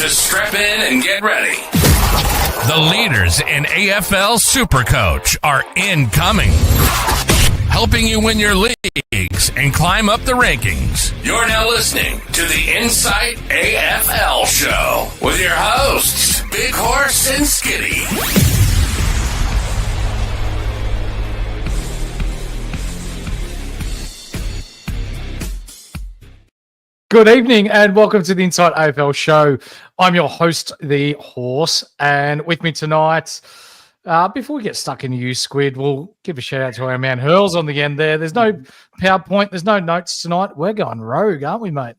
So strap in and get ready. The leaders in AFL SuperCoach are incoming, helping you win your leagues and climb up the rankings. You're now listening to the Insight AFL Show with your hosts, Big Horse and Skitty. Good evening and welcome to the Insight AFL Show. I'm your host, the Horse, and with me tonight, before we get stuck into you, Squid, we'll give a shout out to our man Hurls on the end there. There's no PowerPoint, there's no notes tonight. We're going rogue, aren't we, mate?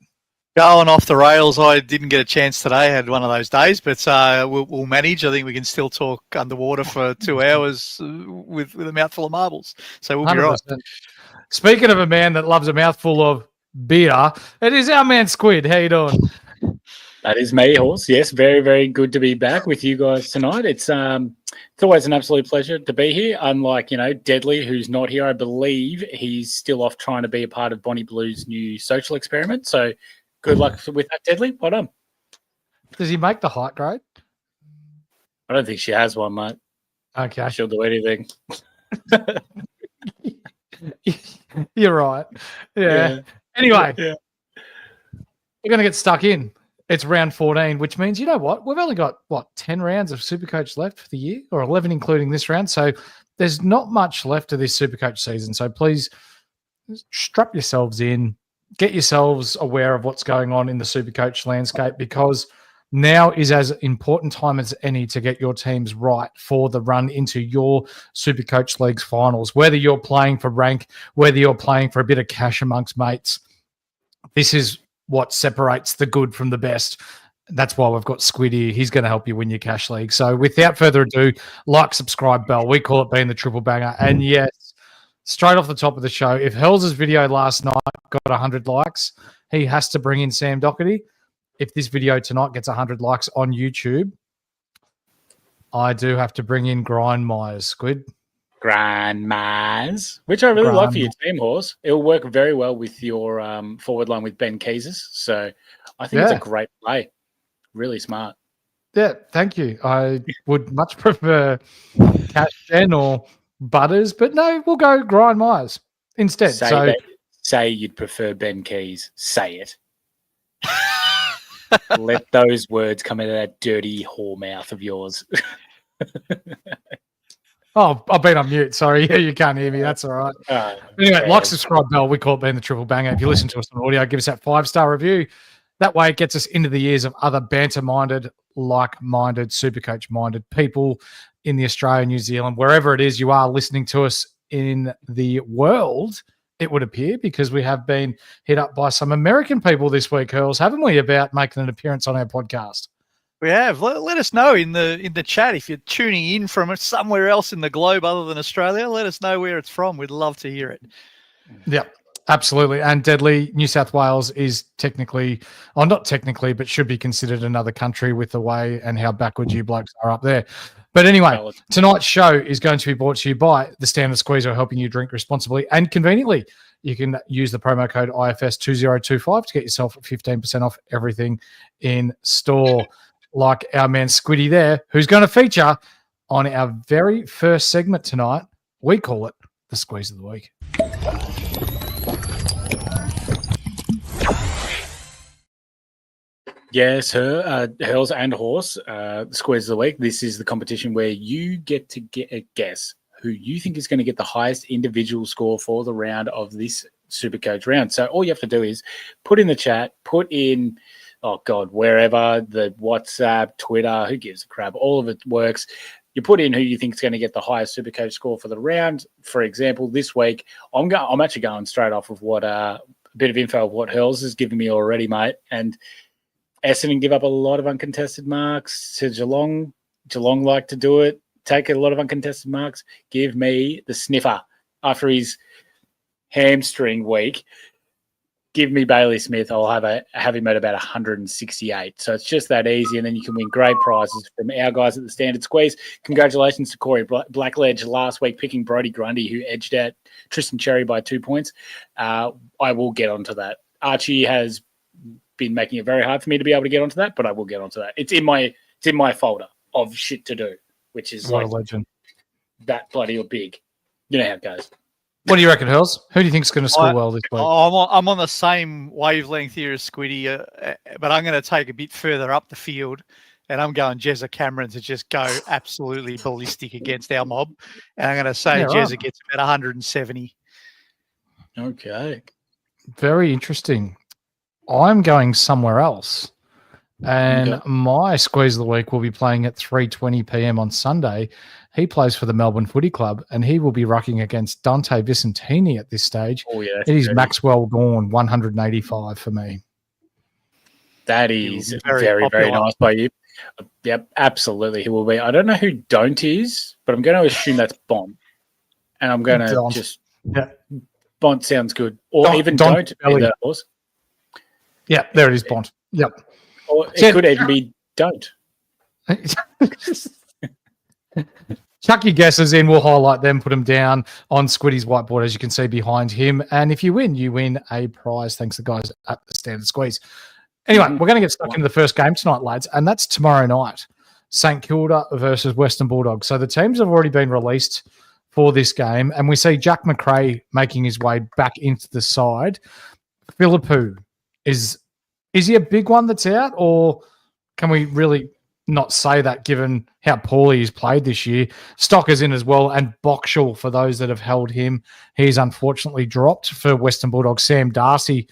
Going off the rails. I didn't get a chance today. I had one of those days, but we'll manage. I think we can still talk underwater for 2 hours with a mouthful of marbles. So we'll be 100%. Right. Speaking of a man that loves a mouthful of beer, it is our man Squid. How you doing? That is me, Horse. Yes, very, very good to be back with you guys tonight. It's always an absolute pleasure to be here. Unlike, Deadly, who's not here. I believe he's still off trying to be a part of Bonnie Blue's new social experiment. So good luck with that, Deadly. Well done. Does he make the height grade? I don't think she has one, mate. Okay. She'll do anything. You're right. Yeah. Anyway, we're going to get stuck in. It's round 14, which means, you know what? We've only got, 10 rounds of SuperCoach left for the year, or 11 including this round. So there's not much left of this SuperCoach season. So please strap yourselves in, get yourselves aware of what's going on in the SuperCoach landscape, because now is as important time as any to get your teams right for the run into your SuperCoach League's finals. Whether you're playing for rank, whether you're playing for a bit of cash amongst mates, this is what separates the good from the best. That's why we've got Squid here. He's going to help you win your cash league. So without further ado, like, subscribe, bell. We call it being the triple banger. And yes, straight off the top of the show, if Hurls' video last night got 100 likes, he has to bring in Sam Doherty. If this video tonight gets 100 likes on YouTube, I do have to bring in Grind Myers, Squid. Grind Myers, which I really like for your team, Horse. It'll work very well with your forward line with Ben Keeses. So I think it's a great play. Really smart. Yeah, thank you. I would much prefer Cash Gen or Butters, but no, we'll go Grind Myers instead. Say you'd prefer Ben Keys. Say it. Let those words come out of that dirty whore mouth of yours. Oh, I've been on mute. Sorry. Yeah, you can't hear me. That's all right. Anyway, like, subscribe, bell. We call it being the triple banger. If you listen to us on audio, give us that 5-star review. That way it gets us into the ears of other banter-minded, like-minded, SuperCoach-minded people in the Australia, New Zealand, wherever it is you are listening to us in the world, it would appear, because we have been hit up by some American people this week, Hurls, haven't we, about making an appearance on our podcast? We have. Let us know in the chat if you're tuning in from somewhere else in the globe other than Australia. Let us know where it's from. We'd love to hear it. Yeah, absolutely. And Deadly, New South Wales is technically, or not technically, but should be considered another country with the way and how backwards you blokes are up there. But anyway, tonight's show is going to be brought to you by the Standard Squeezer, helping you drink responsibly and conveniently. You can use the promo code IFS2025 to get yourself 15% off everything in store. Like our man Squiddy there, who's going to feature on our very first segment tonight. We call it the Squeeze of the Week. Yes, Hurls and Horse, Squeeze of the Week. This is the competition where you get to guess who you think is going to get the highest individual score for the round of this SuperCoach round. So all you have to do is put in the chat, put in, wherever, the WhatsApp, Twitter, who gives a crap, all of it works. You put in who you think is going to get the highest SuperCoach score for the round. For example, this week, I'm actually going straight off of what a bit of info of what Hurls has given me already, mate. And Essendon give up a lot of uncontested marks to Geelong. Geelong like to do it, take a lot of uncontested marks. Give me the sniffer after his hamstring week. Give me Bailey Smith. I'll have him at about 168. So it's just that easy, and then you can win great prizes from our guys at the Standard Squeeze. Congratulations to Corey Blackledge last week picking Brodie Grundy, who edged out Tristan Cherry by 2 points. I will get onto that. Archie has been making it very hard for me to be able to get onto that, but I will get onto that. It's in my folder of shit to do, which is What a like legend. that bloody or big. You know how it goes. What do you reckon, Hurls? Who do you think is going to score well this week? I'm on the same wavelength here as Squiddy, but I'm going to take a bit further up the field, and I'm going Jezza Cameron to just go absolutely ballistic against our mob. And I'm going to say Jezza gets about 170. Okay. Very interesting. I'm going somewhere else. And my squeeze of the week will be playing at 3:20 p.m. on Sunday. He plays for the Melbourne Footy Club, and he will be rucking against Dante Vicentini at this stage. Oh, yeah. It is Maxwell Gawn, 185 for me. That is very, very nice by you. Yep, absolutely. He will be. I don't know who Don't is, but I'm going to assume that's Bont. And I'm going to just... Yeah. Bont sounds good. Or even Don't be the horse. Yeah, there it is, Bont. Yep. Or it could even be Don't. Chuck your guesses in. We'll highlight them, put them down on Squiddy's whiteboard, as you can see behind him. And if you win a prize. Thanks to the guys at the Standard Squeeze. Anyway, we're going to get stuck into the first game tonight, lads, and that's tomorrow night. St Kilda versus Western Bulldogs. So the teams have already been released for this game, and we see Jack McRae making his way back into the side. Philippou, is he a big one that's out, or can we really not say that given how poorly he's played this year? Stocker's in as well, and Boxall, for those that have held him, he's unfortunately dropped for Western Bulldogs. Sam Darcy,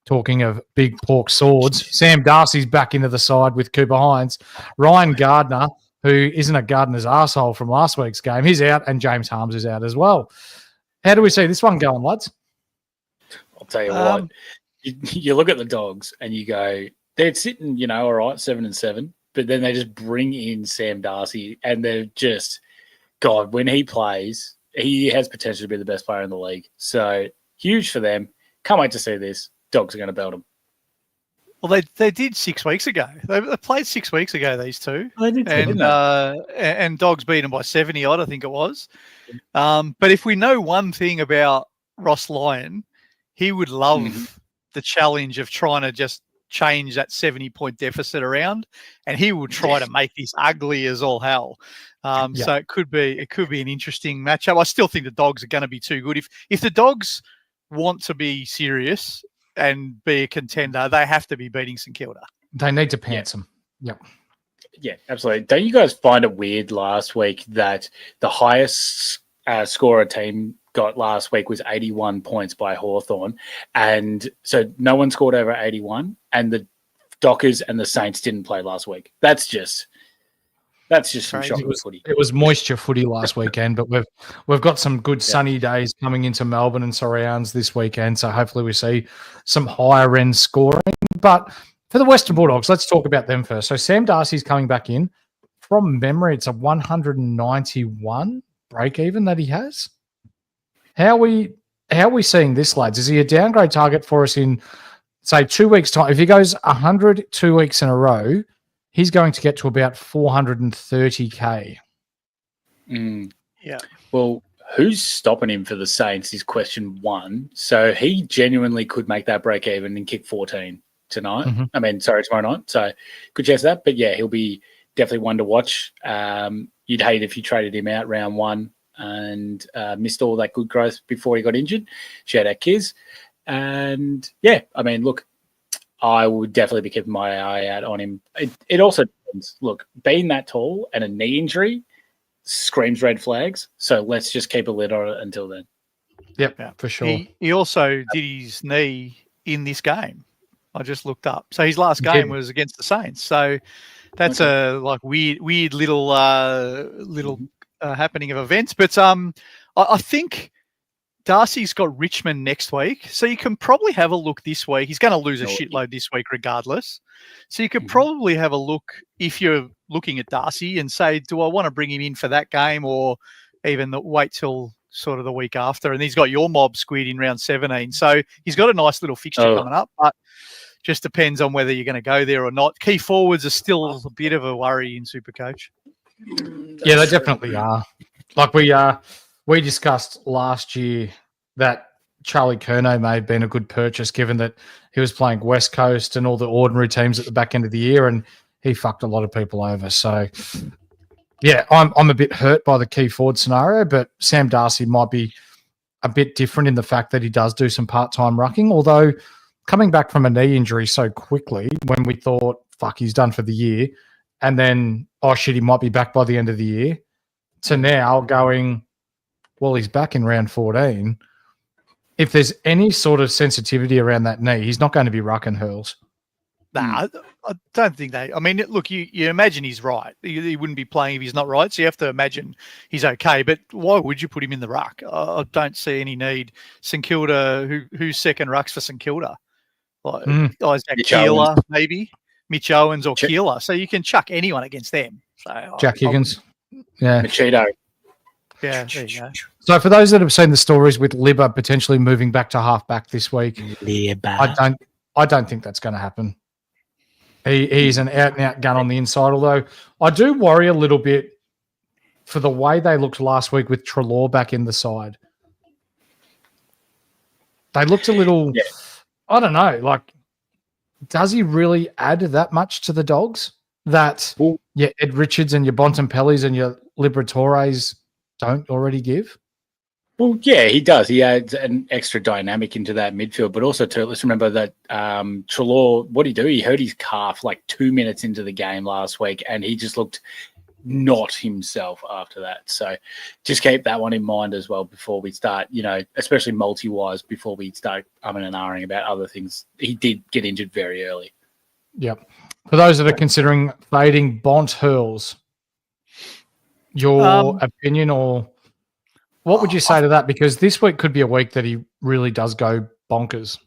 talking of big pork swords, Sam Darcy's back into the side with Cooper Hines. Ryan Gardner, who isn't a Gardner's arsehole from last week's game, he's out, and James Harms is out as well. How do we see this one going, lads? I'll tell you what. You look at the Dogs and you go, they're sitting, all right, 7-7, but then they just bring in Sam Darcy, and they're just, God, when he plays, he has potential to be the best player in the league. So huge for them. Can't wait to see this. Dogs are going to belt them. Well, they did 6 weeks ago. They played 6 weeks ago, these two. They did, and Dogs beat them by 70 odd, I think it was. But if we know one thing about Ross Lyon, he would love the challenge of trying to just change that 70-point deficit around, and he will try to make this ugly as all hell. So it could be an interesting matchup. I still think the Dogs are going to be too good. If the Dogs want to be serious and be a contender, they have to be beating St Kilda. They need to pants them. Yep. Yeah, absolutely. Don't you guys find it weird last week that the highest scorer team got last week was 81 points by Hawthorn, and so no one scored over 81, and the Dockers and the Saints didn't play last week. That's just some shocking footy. It was moisture footy last weekend, but we've got some good sunny days coming into Melbourne and surrounds this weekend, so hopefully we see some higher end scoring. But for the Western Bulldogs, let's talk about them first. So Sam Darcy's coming back in. From memory, it's a 191 break even that he has. How are we seeing this, lads? Is he a downgrade target for us in, say, 2 weeks' time? If he goes 100 2 weeks in a row, he's going to get to about 430K. Yeah. Well, who's stopping him for the Saints is question one. So he genuinely could make that break even and kick 14 tonight. Tomorrow night. So good chance of that. But yeah, he'll be definitely one to watch. You'd hate if you traded him out round one and missed all that good growth before he got injured. Shout out Kiz. And yeah, look, I would definitely be keeping my eye out on him. It also depends. Look, being that tall and a knee injury screams red flags. So let's just keep a lid on it until then. Yep, for sure. He also did his knee in this game. I just looked up. So his last game was against the Saints. So that's a weird little happening of events. But I think Darcy's got Richmond next week, so you can probably have a look this week. He's going to lose a shitload this week regardless. So you could probably have a look if you're looking at Darcy and say, do I want to bring him in for that game or even wait till sort of the week after? And he's got your mob Squid in round 17. So he's got a nice little fixture coming up, but just depends on whether you're going to go there or not. Key forwards are still a bit of a worry in SuperCoach. Yeah, they definitely are. Like we discussed last year that Charlie Curnow may have been a good purchase, given that he was playing West Coast and all the ordinary teams at the back end of the year, and he fucked a lot of people over. So, yeah, I'm a bit hurt by the key forward scenario, but Sam Darcy might be a bit different in the fact that he does do some part-time rucking, although coming back from a knee injury so quickly when we thought, fuck, he's done for the year, and then, oh shit, he might be back by the end of the year, to now going, well, he's back in round 14. If there's any sort of sensitivity around that knee, he's not going to be rucking Hurls. Nah, I don't think they. I mean, look, you imagine he's right. He wouldn't be playing if he's not right. So you have to imagine he's okay. But why would you put him in the ruck? I don't see any need. St Kilda, who's second rucks for St Kilda? Like Isaac Keeler, maybe Mitch Owens or Keeler. So you can chuck anyone against them. So Jack Higgins, Machito. Yeah, there you go. So for those that have seen the stories with Libba potentially moving back to halfback this week, I don't think that's going to happen. He's an out-and-out gun on the inside, although I do worry a little bit for the way they looked last week with Treloar back in the side. They looked a little, I don't know, like, does he really add that much to the Dogs that Ed Richards and your Bontempellis and your Liberatores don't already give? Well, yeah, he does. He adds an extra dynamic into that midfield, but also too, let's remember that Treloar, what did he do? He hurt his calf like 2 minutes into the game last week, and he just looked not himself after that. So just keep that one in mind as well before we start, especially multi-wise, before we start umming and ahhing about other things. He did get injured very early. Yep. For those that are considering fading Bont Hurls, your opinion, or what would you say to that? Because this week could be a week that he really does go bonkers.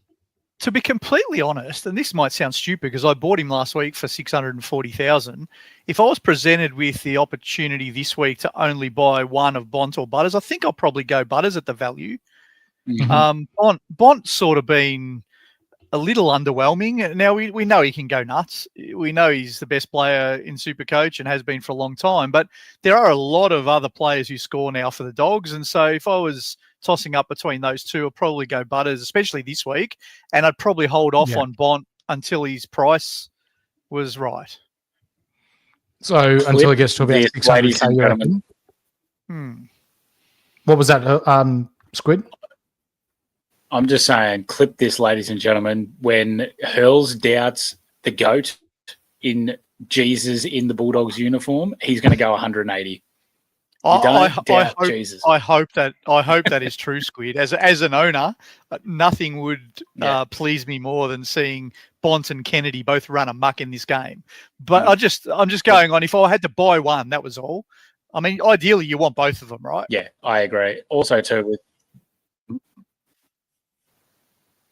To be completely honest, and this might sound stupid because I bought him last week for 640,000. If I was presented with the opportunity this week to only buy one of Bont or Butters, I think I'll probably go Butters at the value. Mm-hmm. Bont's sort of been a little underwhelming. Now, we know he can go nuts. We know he's the best player in SuperCoach and has been for a long time, but there are a lot of other players who score now for the Dogs. And so if I was tossing up between those two, I'd probably go Butters, especially this week, and I'd probably hold off on Bont until his price was right. So until it gets to about 600K. What was that, Squid? I'm just saying, clip this, ladies and gentlemen. When Hurls doubts the GOAT in Jesus in the Bulldogs uniform, he's going to go 180. I hope that is true, Squid. As an owner, nothing would please me more than seeing Bont and Kennedy both run amok in this game. But I'm just going on. If I had to buy one, that was all. I mean, ideally, you want both of them, right? Yeah, I agree. Also, too, with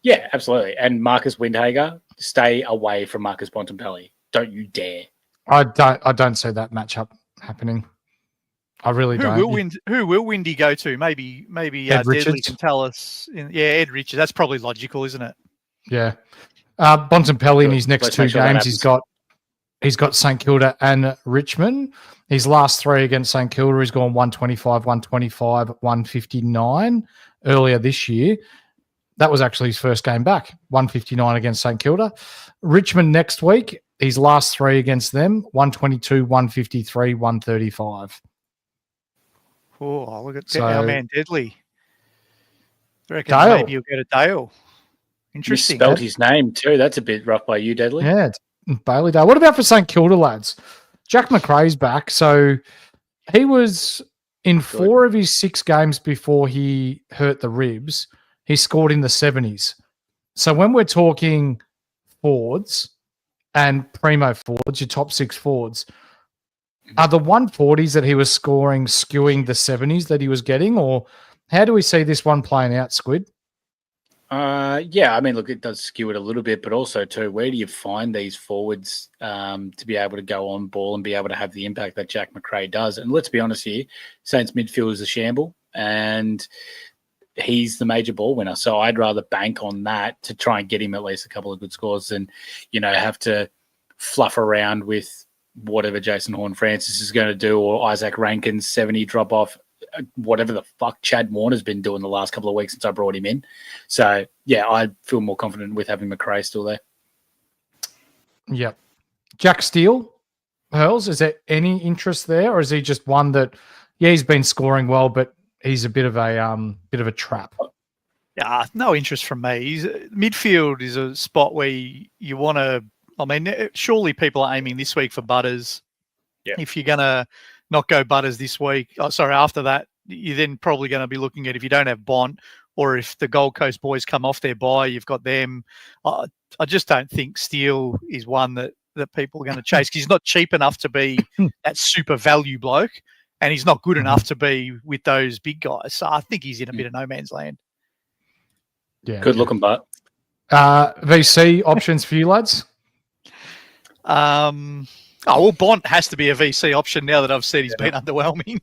yeah, absolutely. And Marcus Windhager, stay away from Marcus Bontempelli. Don't you dare. I don't see that matchup happening. I really don't. Who will Windy go to? Maybe Deadly can tell us. Ed Richards. That's probably logical, isn't it? Yeah. Bontempelli in his next two games, he's got St Kilda and Richmond. His last three against St Kilda, he's gone 125, 125, 159 earlier this year. That was actually his first game back, 159 against St Kilda. Richmond next week, his last three against them, 122, 153, 135. Oh, look at our man Deadly. I reckon Dale. Maybe you'll get a Dale. Interesting. You spelled his name too. That's a bit rough by you, Deadly. Yeah, it's Bailey Dale. What about for St Kilda, lads? Jack McRae's back. So he was in 4 of his 6 games before he hurt the ribs. He scored in the 70s. So when we're talking forwards and primo forwards, your top 6 forwards, are the 140s that he was scoring skewing the 70s that he was getting, or how do we see this one playing out, Squid? Yeah, I mean, look, it does skew it a little bit, but also too, where do you find these forwards to be able to go on ball and be able to have the impact that Jack McRae does? And let's be honest here, Saints midfield is a shamble, and he's the major ball winner. So I'd rather bank on that to try and get him at least a couple of good scores than, have to fluff around with whatever Jason Horn-Francis is going to do, or Isaac Rankin's 70 drop off whatever the fuck Chad Warner's been doing the last couple of weeks since I brought him in. So, yeah, I feel more confident with having McRae still there. Yep. Jack Steele, Hurls, is there any interest there, or is he just one that, yeah, he's been scoring well, but he's a bit of a trap? Yeah, no interest from me. Midfield is a spot where you want to. I mean, surely people are aiming this week for Butters. Yeah. If you're going to not go Butters this week, after that, you're then probably going to be looking at, if you don't have Bont, or if the Gold Coast boys come off their bye, you've got them. I just don't think Steele is one that people are going to chase, because he's not cheap enough to be that super value bloke, and he's not good enough to be with those big guys. So I think he's in a bit of no man's land. Yeah. Good looking butt. VC options for you lads? Bont has to be a VC option now that I've said he's been underwhelming.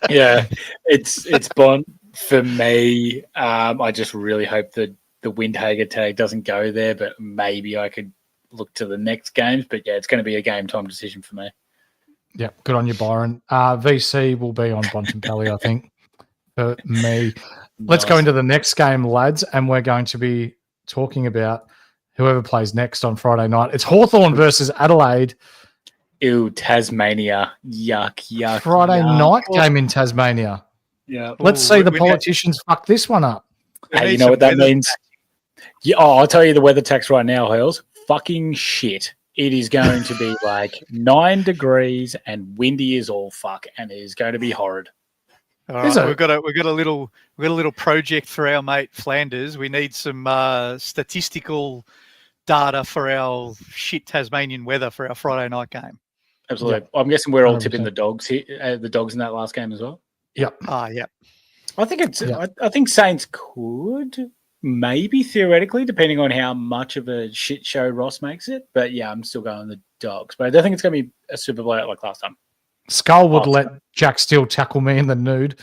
Yeah, it's Bont for me. I just really hope that the Windhager tag doesn't go there, but maybe I could look to the next games. But yeah, it's going to be a game time decision for me. Yeah, good on you, Byron. VC will be on Bontempelli, I think, for me. Let's go into the next game, lads, and we're going to be talking about whoever plays next on Friday night. It's Hawthorn versus Adelaide. Ew, Tasmania. Yuck. Friday night game in Tasmania. Yeah. Let's see the politicians fuck this one up. Hey, you know what that means? Yeah, I'll tell you the weather tax right now, Hurls. Fucking shit. It is going to be like 9 degrees and windy as all fuck, and it is going to be horrid. All right, we've got a little project for our mate Flanders. We need some statistical data for our shit Tasmanian weather for our Friday night game. Absolutely. Yeah. I'm guessing we're all 100%. tipping the dogs here, the dogs in that last game as well. Yep. Yep. I think I think Saints could maybe theoretically, depending on how much of a shit show Ross makes it. But yeah, I'm still going the dogs. But I don't think it's going to be a super blowout like last time. Skull would let Jack Steele tackle me in the nude.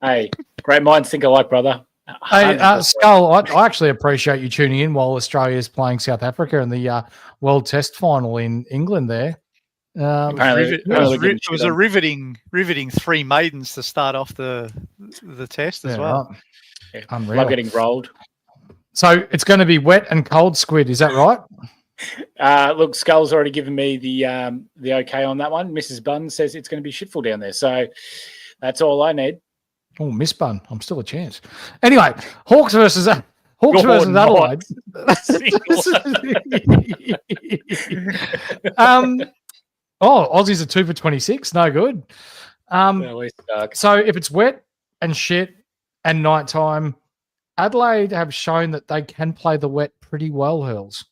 Hey, great minds think alike, brother. Hey, Skull, I actually appreciate you tuning in while Australia is playing South Africa in the World Test Final in England there. It was a riveting 3 maidens to start off the test as well. Right. Yeah. Unreal. Love getting rolled. So it's going to be wet and cold, Squid. Is that right? Look, Skull's already given me the okay on that one. Mrs. Bunn says it's going to be shitful down there. So that's all I need. Oh, Miss Bunn. I'm still a chance. Anyway, Hawks versus Adelaide. Aussies are 2 for 26. No good. So if it's wet and shit and nighttime, Adelaide have shown that they can play the wet pretty well, Hurls.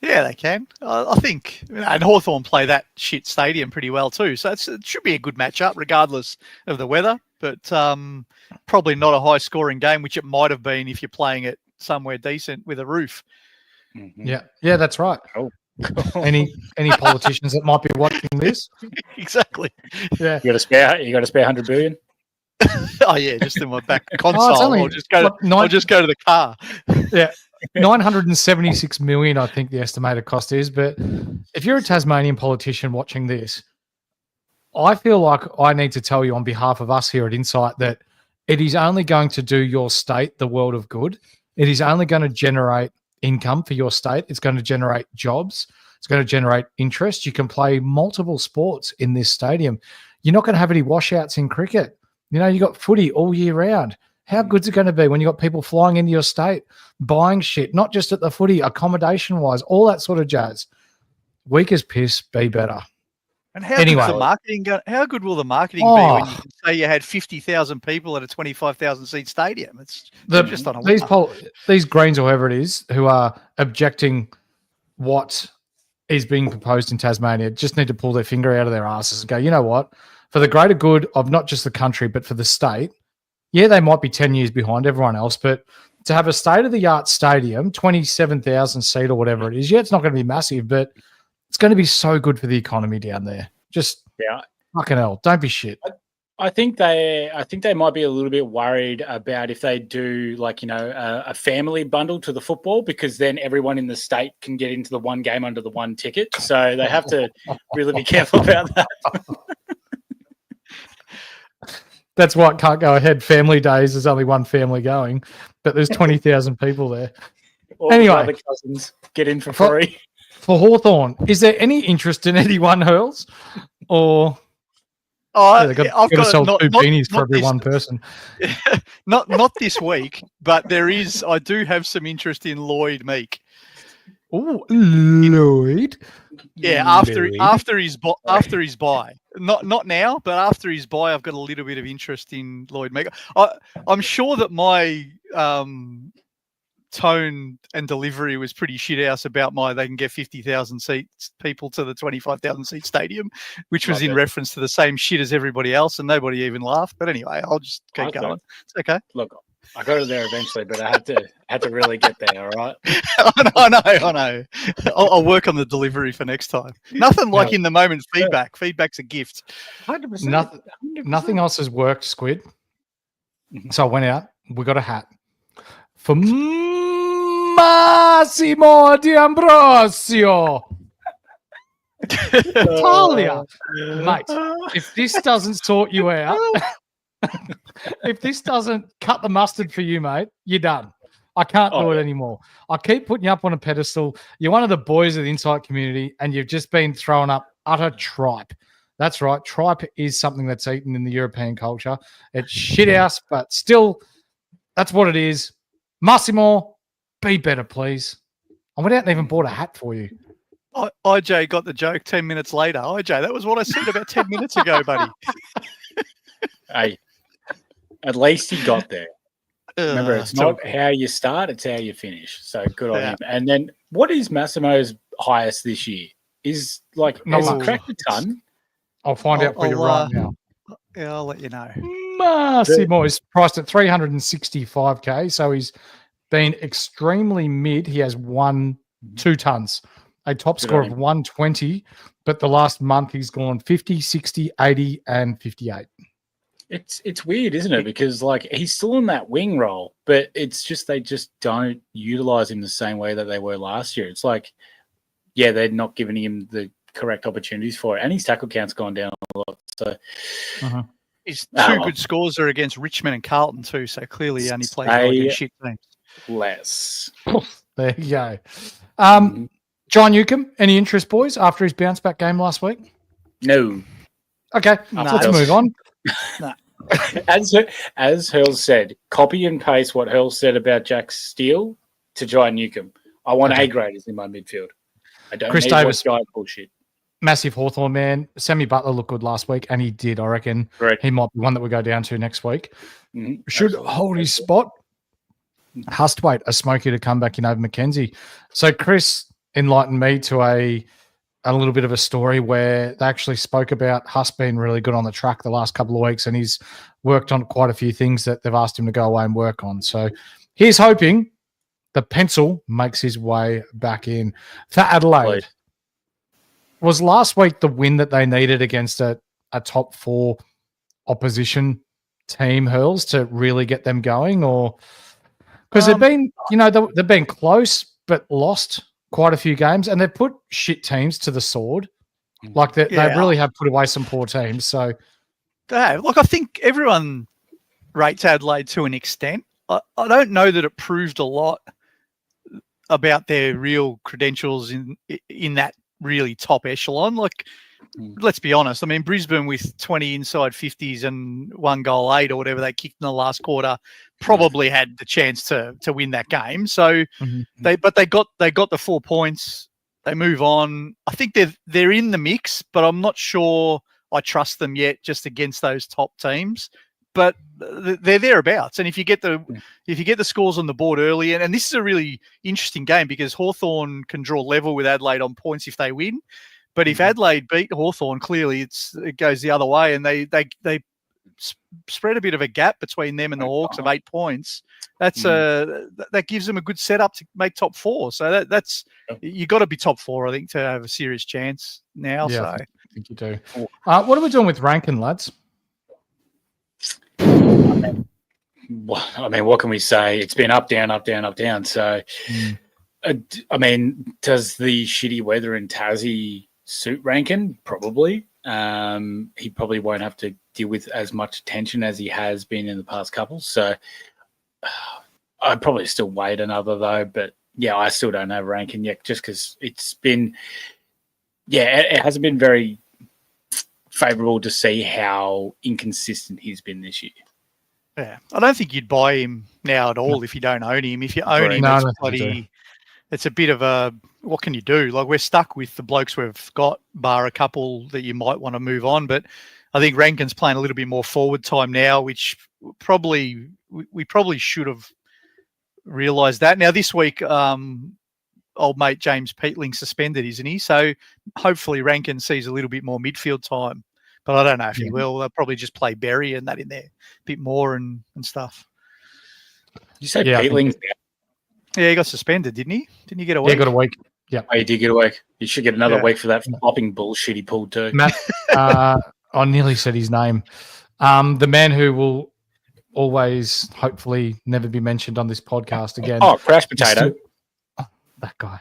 Yeah, they can. I think. And Hawthorn play that shit stadium pretty well too. So it should be a good matchup regardless of the weather. But probably not a high-scoring game, which it might have been if you're playing it somewhere decent with a roof. Mm-hmm. Yeah, that's right. Oh. Any politicians that might be watching this? Exactly. Yeah. You got to spare 100 billion. Oh yeah, just in my back console. I'll just go to the car. Yeah. 976 million, I think the estimated cost is. But if you're a Tasmanian politician watching this, I feel like I need to tell you on behalf of us here at Insight that it is only going to do your state the world of good. It is only going to generate income for your state. It's going to generate jobs. It's going to generate interest. You can play multiple sports in this stadium. You're not going to have any washouts in cricket. You know, you got footy all year round. How good's it going to be when you got people flying into your state, buying shit, not just at the footy, accommodation-wise, all that sort of jazz. Weak as piss, be better. And how good will the marketing be when you can say you had 50,000 people at a 25,000 seat stadium? It's just on a these Greens, or whoever it is, who are objecting what is being proposed in Tasmania, just need to pull their finger out of their asses and go, you know what? For the greater good of not just the country, but for the state, yeah, they might be 10 years behind everyone else, but to have a state-of-the-art stadium, 27,000 seat or whatever it is, yeah, it's not going to be massive, but it's going to be so good for the economy down there. Just fucking hell, don't be shit. I think they might be a little bit worried about if they do a family bundle to the football, because then everyone in the state can get into the one game under the one ticket. So they have to really be careful about that. That's why it can't go ahead. Family days, there's only one family going, but there's 20,000 people there. All Anyway. the other cousins get in for free. For Hawthorn, is there any interest in anyone, Hurls? Or I've got to sell not, two not, beanies for not every this, one person. not this week, but there is. I do have some interest in Lloyd Meek. Oh, Lloyd. Yeah, after his bye. Not now, but after his bye, I've got a little bit of interest in Lloyd Meek. I'm sure that my tone and delivery was pretty shit house about they can get 50,000 seats people to the 25,000 seat stadium, which was in reference to the same shit as everybody else, and nobody even laughed. But anyway, I'll just keep going. It's okay. Look, I got it there eventually, but I had to really get there. All right. I know. I'll work on the delivery for next time. Nothing like in the moment feedback. Feedback's a gift. 100%. Nothing else has worked, Squid. So I went out. We got a hat for Massimo D'Ambrosio. Talia, mate, if this doesn't sort you out, if this doesn't cut the mustard for you, mate, you're done. I can't do it anymore. I keep putting you up on a pedestal. You're one of the boys of the Insight community, and you've just been thrown up utter tripe. That's right. Tripe is something that's eaten in the European culture. It's shit house, but still, that's what it is. Massimo, be better, please. I went out and even bought a hat for you. IJ got the joke 10 minutes later. IJ, that was what I said about 10 minutes ago, buddy. Hey, at least he got there. Remember, it's not how you start, it's how you finish. So good on him. And then what is Massimo's highest this year? Has he cracked a ton? I'll find out for you right now. Yeah, I'll let you know. Massimo is priced at 365K, so he's been extremely mid. He has won 2 tons, a top score of 120, but the last month he's gone 50, 60, 80, and 58. It's weird, isn't it? Because he's still in that wing role, but it's just they just don't utilize him the same way that they were last year. It's they're not giving him the correct opportunities for it, and his tackle count's gone down a lot. So his 2 good scores are against Richmond and Carlton too. So clearly, he only plays against shit teams. Less. There you go. John Newcomb, any interest, boys, after his bounce back game last week? No. Okay, let's move on. As Hurls said, copy and paste what Hurls said about Jack Steele to John Newcomb. I want A graders in my midfield. I don't Chris need Davis, guy bullshit. Massive Hawthorn man. Sammy Butler looked good last week, and he did. I reckon he might be one that we go down to next week. Should hold his spot. Hustwaite, a smoky to come back in over McKenzie. So Chris enlightened me to a little bit of a story where they actually spoke about Huss being really good on the track the last couple of weeks, and he's worked on quite a few things that they've asked him to go away and work on. So he's hoping the pencil makes his way back in. For Adelaide, was last week the win that they needed against a top 4 opposition team, Hurls, to really get them going? Or because they've been, they've been close but lost quite a few games, and they've put shit teams to the sword. They really have put away some poor teams. So, I think everyone rates Adelaide to an extent. I don't know that it proved a lot about their real credentials in that really top echelon. Let's be honest. I mean, Brisbane with 20 inside 50s and 1 goal 8 or whatever they kicked in the last quarter probably had the chance to win that game. So they got the 4 points. They move on. I think they're in the mix, but I'm not sure I trust them yet just against those top teams. But they're thereabouts. And if you get the scores on the board early, and this is a really interesting game because Hawthorn can draw level with Adelaide on points if they win. But if Adelaide beat Hawthorn, clearly it goes the other way, and they spread a bit of a gap between them and the Hawks of 8 points. That's that gives them a good setup to make top 4. So that's you got to be top 4, I think, to have a serious chance now. Yeah, so I think you do. What are we doing with Rankin, lads? I mean, what can we say? It's been up, down, up, down, up, down. So, I mean, does the shitty weather in Tassie suit Rankin? Probably. he probably won't have to deal with as much attention as he has been in the past couple. So I'd probably still wait another though. But yeah, I still don't have Rankin yet, just because it's been, it hasn't been very favourable to see how inconsistent he's been this year. Yeah, I don't think you'd buy him now at all if you don't own him. If you own him, it's a bit of a, what can you do? Like, we're stuck with the blokes we've got, bar a couple that you might want to move on. But I think Rankin's playing a little bit more forward time now, which we probably should have realised that. Now, this week, old mate James Peatling suspended, isn't he? So hopefully Rankin sees a little bit more midfield time. But I don't know if he will. They'll probably just play Berry and that in there a bit more and stuff. You say Peatling? Yeah, he got suspended, didn't he? Didn't he get a week? Yeah, got a week. Yeah. Oh, he did get a week. You should get another week for that flopping bullshit he pulled too. Matt, I nearly said his name. The man who will always, hopefully, never be mentioned on this podcast again. Oh, Crash Potato. That guy.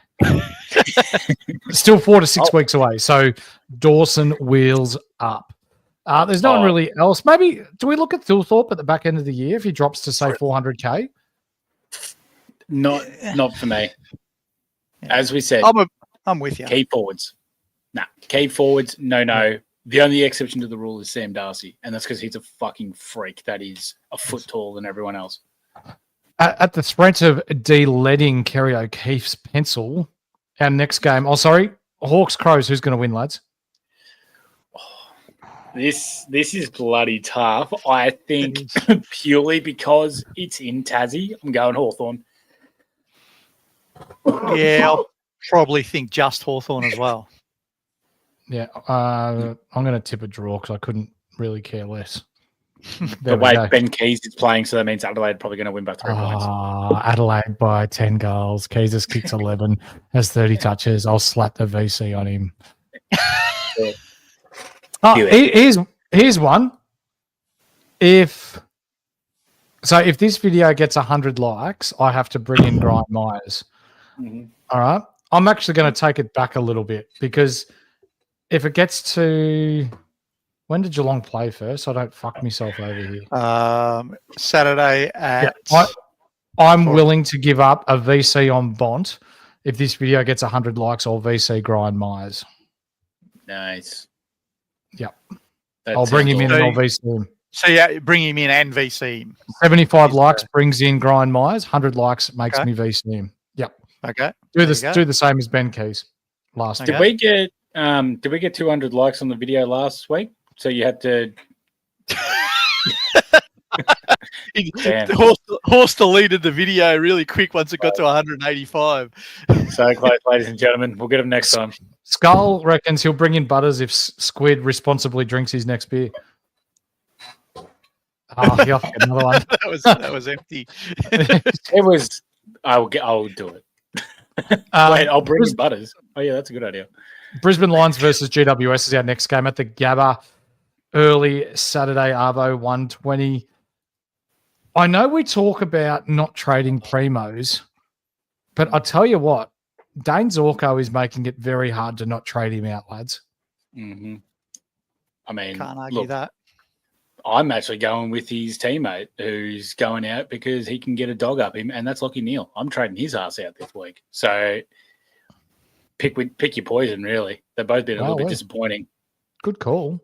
Still 4 to 6 weeks away. So Dawson wheels up. There's no one really else. Maybe, do we look at Thilthorpe at the back end of the year if he drops to, say, 400K? Not for me. As we said, I'm with you. Key forwards. Key forwards, no. The only exception to the rule is Sam Darcy, and that's because he's a fucking freak that is a foot taller than everyone else. At the threat of de-leading Kerry O'Keefe's pencil, our next game, Hawks Crows, who's going to win, lads? This is bloody tough. I think purely because it's in Tassie, I'm going Hawthorn. Yeah, I'll probably think just Hawthorn as well. Yeah, I'm going to tip a draw because I couldn't really care less. The way Ben Keys is playing, so that means Adelaide probably going to win by 3 points. Adelaide by 10 goals. Keys has kicked 11, has 30 touches. I'll slap the VC on him. Here's one. If this video gets 100 likes, I have to bring in Brian Myers. Mm-hmm. All right. I'm actually going to take it back a little bit because if it gets to, when did Geelong play first? I don't fuck myself over here. Saturday at. Yeah, I'm willing to give up a VC on Bont if this video gets 100 likes. Or VC Brian Myers. Nice. Yep. I'll bring him in and I'll VC him. So yeah, bring him in and VC him. 75 likes brings in Grind Myers. 100 likes makes me VC him. Yep. Okay. Do the same as Ben Keys last week. Did we get 200 likes on the video last week? So you had to. Horse deleted the video really quick once it got to 185. So close, ladies and gentlemen. We'll get him next time. Skull reckons he'll bring in Butters if Squid responsibly drinks his next beer. He'll get another one. that was empty. It was. I'll do it. Wait, I'll bring in Butters. Oh yeah, that's a good idea. Brisbane Lions versus GWS is our next game at the Gabba. Early Saturday, Arvo 1:20. I know we talk about not trading primos, but I tell you what, Dane Zorko is making it very hard to not trade him out, lads. Mm-hmm. I mean, can't argue that. I'm actually going with his teammate who's going out because he can get a dog up him, and that's Lockie Neal. I'm trading his ass out this week. So pick your poison, really. They've both been a little bit disappointing. Good call.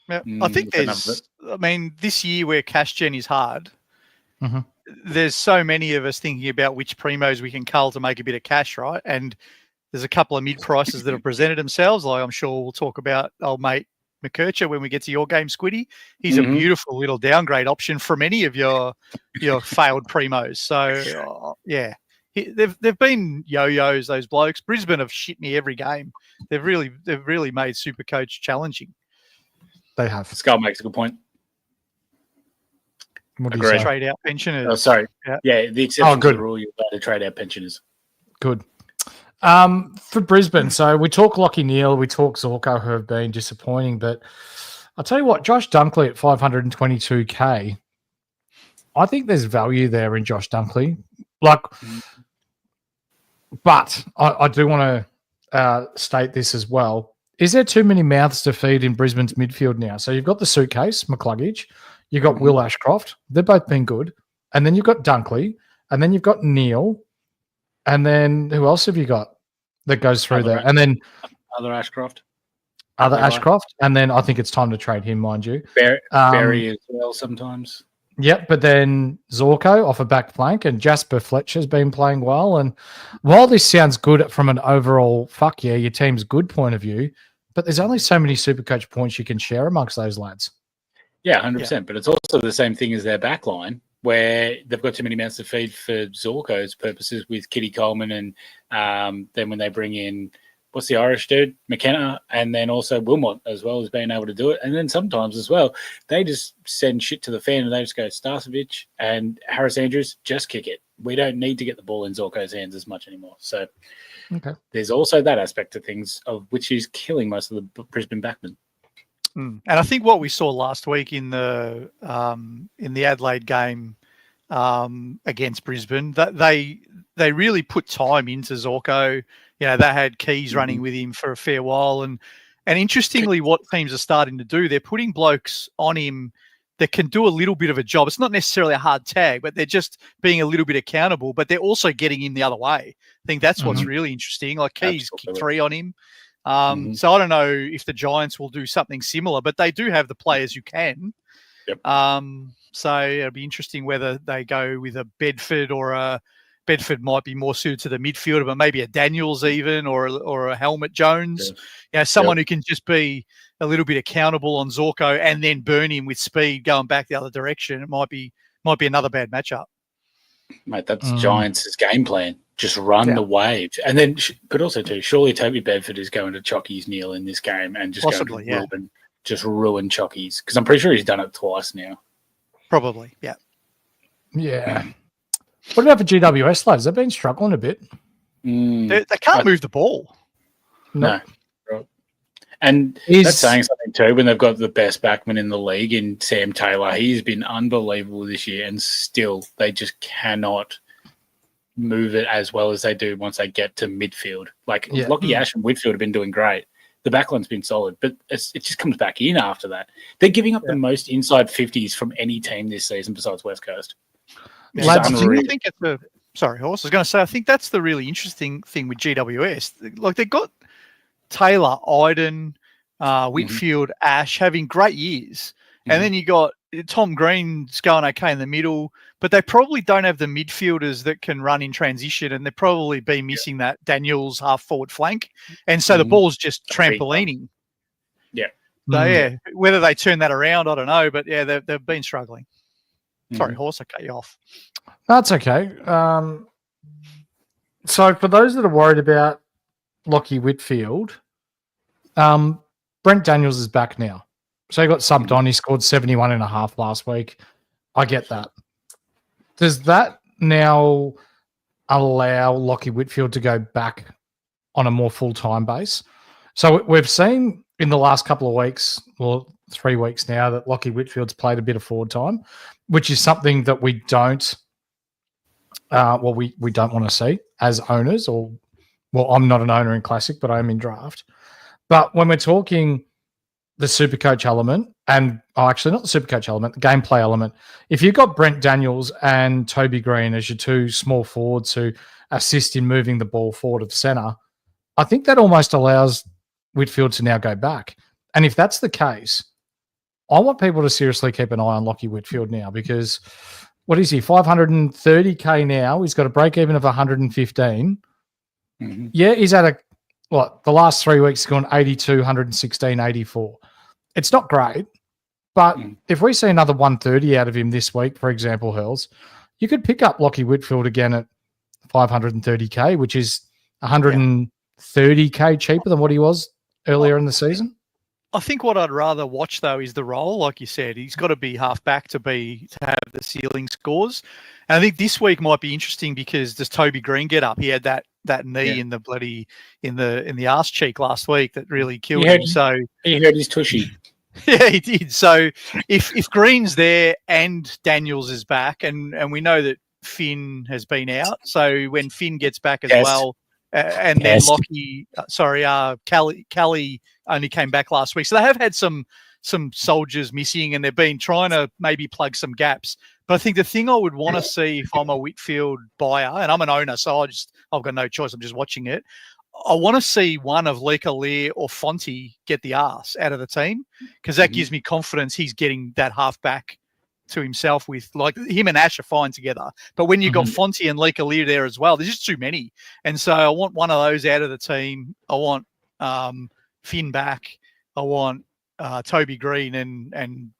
Yeah, I think this year where cash gen is hard, there's so many of us thinking about which primos we can cull to make a bit of cash, right? And there's a couple of mid prices that have presented themselves. Like I'm sure we'll talk about old mate McKercher when we get to your game, Squiddy. He's a beautiful little downgrade option from any of your failed primos. So yeah, they've been yo-yos, those blokes. Brisbane have shit me every game. They've really made SuperCoach challenging. They have. Skull makes a good point. What do you say? Trade out pensioners. Oh, sorry. Yeah, the exception to the rule, you're allowed to trade out pensioners. Good. For Brisbane, so we talk Lockie Neal, we talk Zorko, who have been disappointing, but I'll tell you what, Josh Dunkley at 522K, I think there's value there in Josh Dunkley. But I do want to state this as well. is there too many mouths to feed in Brisbane's midfield now? So you've got the suitcase, McCluggage. You've got Will Ashcroft. They've both been good. And then you've got Dunkley. And then you've got Neil. And then who else have you got that goes through there? And then other Ashcroft. Ashcroft. And then I think it's time to trade him, mind you. Barry as well sometimes. Yep, but then Zorko off a back flank and Jasper Fletcher's been playing well. And while this sounds good from an overall, fuck yeah, your team's good point of view, but there's only so many Supercoach points you can share amongst those lads. Yeah, 100%. Yeah. But it's also the same thing as their back line, where they've got too many mouths to feed for Zorko's purposes with Kitty Coleman and then when they bring in, what's the Irish dude? McKenna, and then also Wilmot as well as being able to do it. And then sometimes as well, they just send shit to the fan and they just go, Starcevic and Harris Andrews, just kick it. We don't need to get the ball in Zorko's hands as much anymore. So there's also that aspect of things, of which is killing most of the Brisbane backmen. And I think what we saw last week in the Adelaide game against Brisbane, that they really put time into Zorko. You know, they had Keys running with him for a fair while. And interestingly, what teams are starting to do, they're putting blokes on him that can do a little bit of a job. It's not necessarily a hard tag, but they're just being a little bit accountable, but they're also getting him the other way. I think that's what's really interesting. Like Keys kicked 3 on him. So I don't know if the Giants will do something similar, but they do have the players who can. Yep. So it'll be interesting whether they go with a Bedford or a Bedford might be more suited to the midfielder, but maybe a Daniels even or a Helmet Jones. Yeah. You know, someone who can just be a little bit accountable on Zorko and then burn him with speed going back the other direction. It might be another bad matchup. Mate, that's Giants' game plan. Just run the wave. And then, but also too, surely Toby Bedford is going to Chocky's Neil in this game and just possibly, ruin Chocky's, because I'm pretty sure he's done it twice now. Probably, yeah. Yeah. What about for GWS lads? They've been struggling a bit. They can't move the ball. No. Right. And that's saying something too when they've got the best backman in the league in Sam Taylor. He's been unbelievable this year, and still they just cannot move it as well as they do once they get to midfield. Like Lockie Ash and Whitfield have been doing great. The backline's been solid, but it just comes back in after that. They're giving up the most inside 50s from any team this season besides West Coast. Lads, I think sorry, Horse. I was going to say, I think that's the really interesting thing with GWS. Like, they've got Taylor, Iden, Whitfield, Ash having great years. And then you got Tom Green's going okay in the middle, but they probably don't have the midfielders that can run in transition, and they've probably been missing that Daniels half-forward flank. And so the ball's just trampolining. Yeah. So, whether they turn that around, I don't know. But, they've been struggling. Sorry, Horse, I cut you off. That's okay. So for those that are worried about Lockie Whitfield, Brent Daniels is back now. So he got subbed on. He scored 71.5 last week. I get that. Does that now allow Lockie Whitfield to go back on a more full-time base? So we've seen in the last couple of weeks, well, 3 weeks now, that Lockie Whitfield's played a bit of forward time, which is something that we don't we don't want to see as owners, I'm not an owner in Classic, but I am in Draft. But when we're talking the Supercoach element, and actually not the Supercoach element, the gameplay element, if you've got Brent Daniels and Toby Green as your two small forwards who assist in moving the ball forward of centre, I think that almost allows Whitfield to now go back. And if that's the case, I want people to seriously keep an eye on Lockie Whitfield now, because what is he, 530K now? He's got a break even of 115. Yeah, he's at the last 3 weeks he's gone 82, 116, 84. It's not great, but if we see another 130 out of him this week, for example, Hurls, you could pick up Lockie Whitfield again at 530K, which is 130K cheaper than what he was earlier in the season. I think what I'd rather watch, though, is the role. Like you said, he's got to be half back to have the ceiling scores. And I think this week might be interesting because does Toby Green get up? He had that knee in the bloody in the arse cheek last week that really killed him. So he hurt his tushy. Yeah, he did. So if Green's there and Daniels is back, and we know that Finn has been out, so when Finn gets back as well, And then Lockie, Kelly only came back last week. So they have had some soldiers missing, and they've been trying to maybe plug some gaps. But I think the thing I would want to see if I'm a Whitfield buyer, and I'm an owner, so I've got no choice. I'm just watching it. I want to see one of Lear or Fonte get the arse out of the team, because that gives me confidence he's getting that half back to himself. With like him and Ash are fine together, but when you've got Fonte and Lear there as well, there's just too many. And so I want one of those out of the team. I want Finn back. I want Toby Green and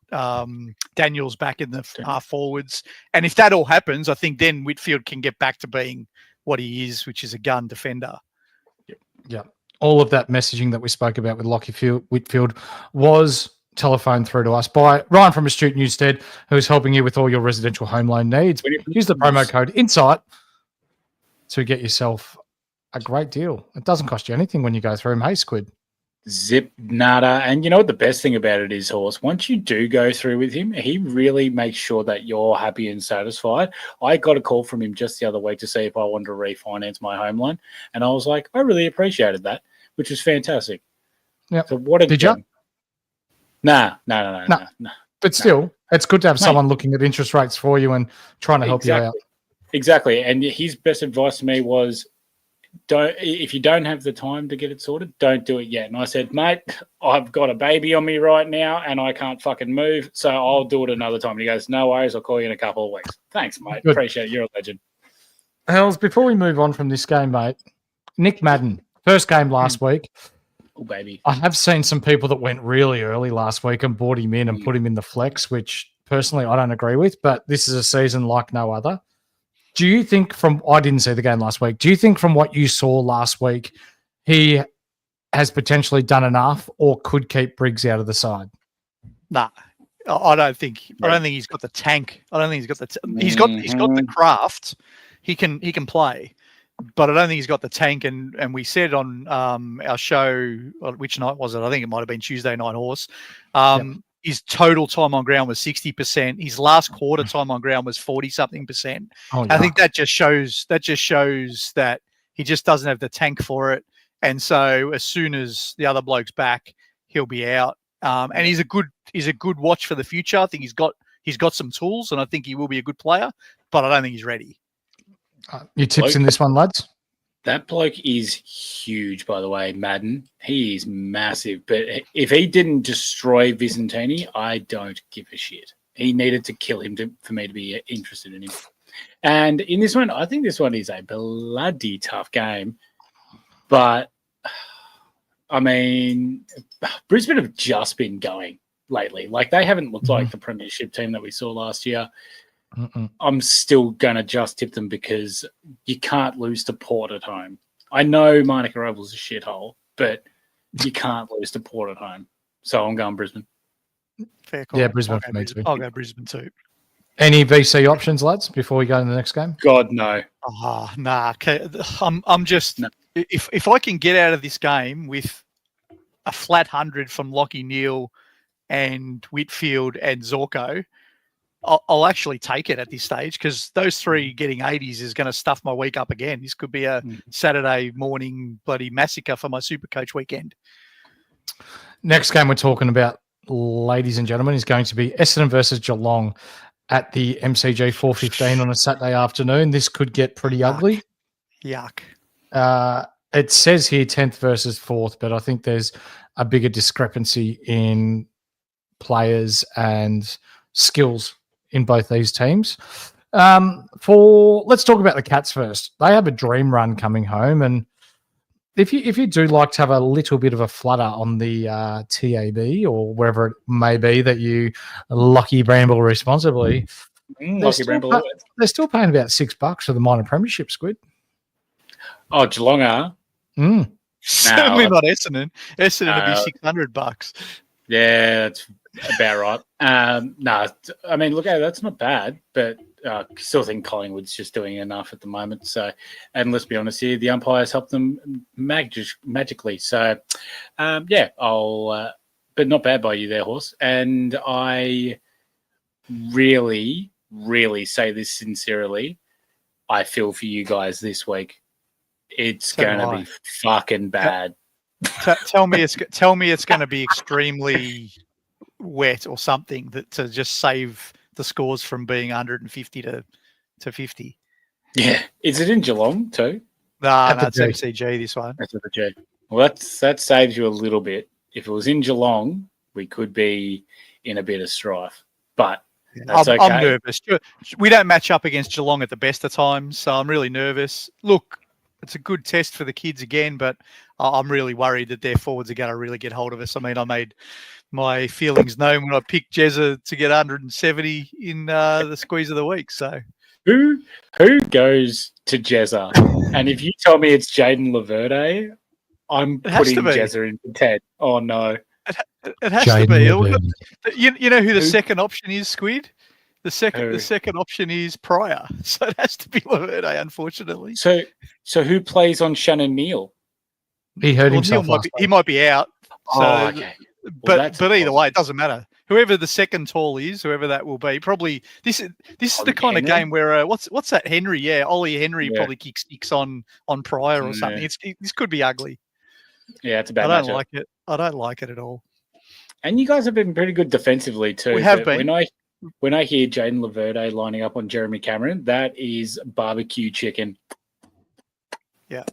Daniels back in the half forwards. And if that all happens, I think then Whitfield can get back to being what he is, which is a gun defender. Yeah. All of that messaging that we spoke about with Lockie Whitfield was telephoned through to us by Ryan from Astute Newstead, who is helping you with all your residential home loan needs. Use the promo code INSIGHT to get yourself a great deal. It doesn't cost you anything when you go through them. Hey, Squid. Zip, nada. And you know what the best thing about it is, Horse? Once you do go through with him, he really makes sure that you're happy and satisfied. I got a call from him just the other week to see if I wanted to refinance my home loan. And I was like, I really appreciated that, which was fantastic. Yeah. So what did you? No. But still, it's good to have someone looking at interest rates for you and trying to help you out. Exactly. And his best advice to me was, if you don't have the time to get it sorted, don't do it yet. And I said, mate, I've got a baby on me right now and I can't fucking move, so I'll do it another time. And he goes, no worries, I'll call you in a couple of weeks. Thanks, mate. Good. Appreciate it. You're a legend. Hurls, before we move on from this game, mate, Nick Madden, first game last week. Oh, baby. I have seen some people that went really early last week and brought him in and put him in the flex, which personally I don't agree with, but this is a season like no other. Do you think I didn't see the game last week. Do you think from what you saw last week, he has potentially done enough or could keep Briggs out of the side? Nah, I don't think he's got the tank. I don't think he's got he's got the craft. He can play, but I don't think he's got the tank. And we said on our show, which night was it? I think it might have been Tuesday night, Horse. His total time on ground was 60%. His last quarter time on ground was 40-something%. Oh, yeah. I think that just shows that he just doesn't have the tank for it. And so as soon as the other bloke's back, he'll be out. And he's a good watch for the future. I think he's got some tools, and I think he will be a good player, but I don't think he's ready. Your tips in this one, lads? That bloke is huge, by the way, Madden. He is massive. But if he didn't destroy Vicentini, I don't give a shit. He needed to kill him for me to be interested in him. And in this one, I think this one is a bloody tough game. But, I mean, Brisbane have just been going lately. Like, they haven't looked like the premiership team that we saw last year. I'm still going to just tip them because you can't lose to Port at home. I know Monica Oval's a shithole, but you can't lose to Port at home. So I'm going Brisbane. Fair call. Yeah, Brisbane for me too. I'll go Brisbane too. Any VC options, lads, before we go to the next game? God, no. Nah. Okay. I'm just if I can get out of this game with a flat 100 from Lockie Neal and Whitfield and Zorko, I'll actually take it at this stage, because those three getting 80s is going to stuff my week up again. This could be a Saturday morning bloody massacre for my SuperCoach weekend. Next game we're talking about, ladies and gentlemen, is going to be Essendon versus Geelong at the MCG 4:15 on a Saturday afternoon. This could get pretty ugly. Yuck. It says here 10th versus 4th, but I think there's a bigger discrepancy in players and skills in both these teams. Let's talk about the Cats first. They have a dream run coming home, and if you do like to have a little bit of a flutter on the TAB or wherever it may be that you lucky bramble responsibly, they're still paying about $6 for the minor premiership, Squid. Oh, Geelong are? Certainly not Essendon. Essendon would be $600. Yeah, that's about right. I mean, look, that's not bad, but I still think Collingwood's just doing enough at the moment. So, and let's be honest here, the umpires help them magically. So, but not bad by you there, Horse. And I really, really say this sincerely. I feel for you guys this week. It's gonna be fucking bad. Tell me it's going to be extremely wet or something to just save the scores from being 150 to 50. Yeah. Is it in Geelong too? No, it's MCG this one. That's the G. Well, that saves you a little bit. If it was in Geelong, we could be in a bit of strife. But that's okay. I'm nervous. We don't match up against Geelong at the best of times, so I'm really nervous. Look, it's a good test for the kids again, but I'm really worried that their forwards are going to really get hold of us. I mean, I made my feelings known when I picked Jezza to get 170 in the squeeze of the week. So who goes to Jezza? And if you tell me it's Jaden Laverde, I'm putting Jezza in for 10. Oh no. It has to be. You know who the second option is, Squid? The second option is Pryor. So it has to be Laverde, unfortunately. So who plays on Shannon Neal? He hurt himself. He might be out. So, okay. Well, but either way, it doesn't matter. Whoever the second tall is, whoever that will be, probably this is the kind of game where what's that Henry? Yeah, Ollie Henry probably kicks sticks on Pryor or something. This could be ugly. Yeah, it's a bad. I don't like it. I don't like it at all. And you guys have been pretty good defensively too. We have been. When I hear Jaden Laverde lining up on Jeremy Cameron, that is barbecue chicken. Yeah.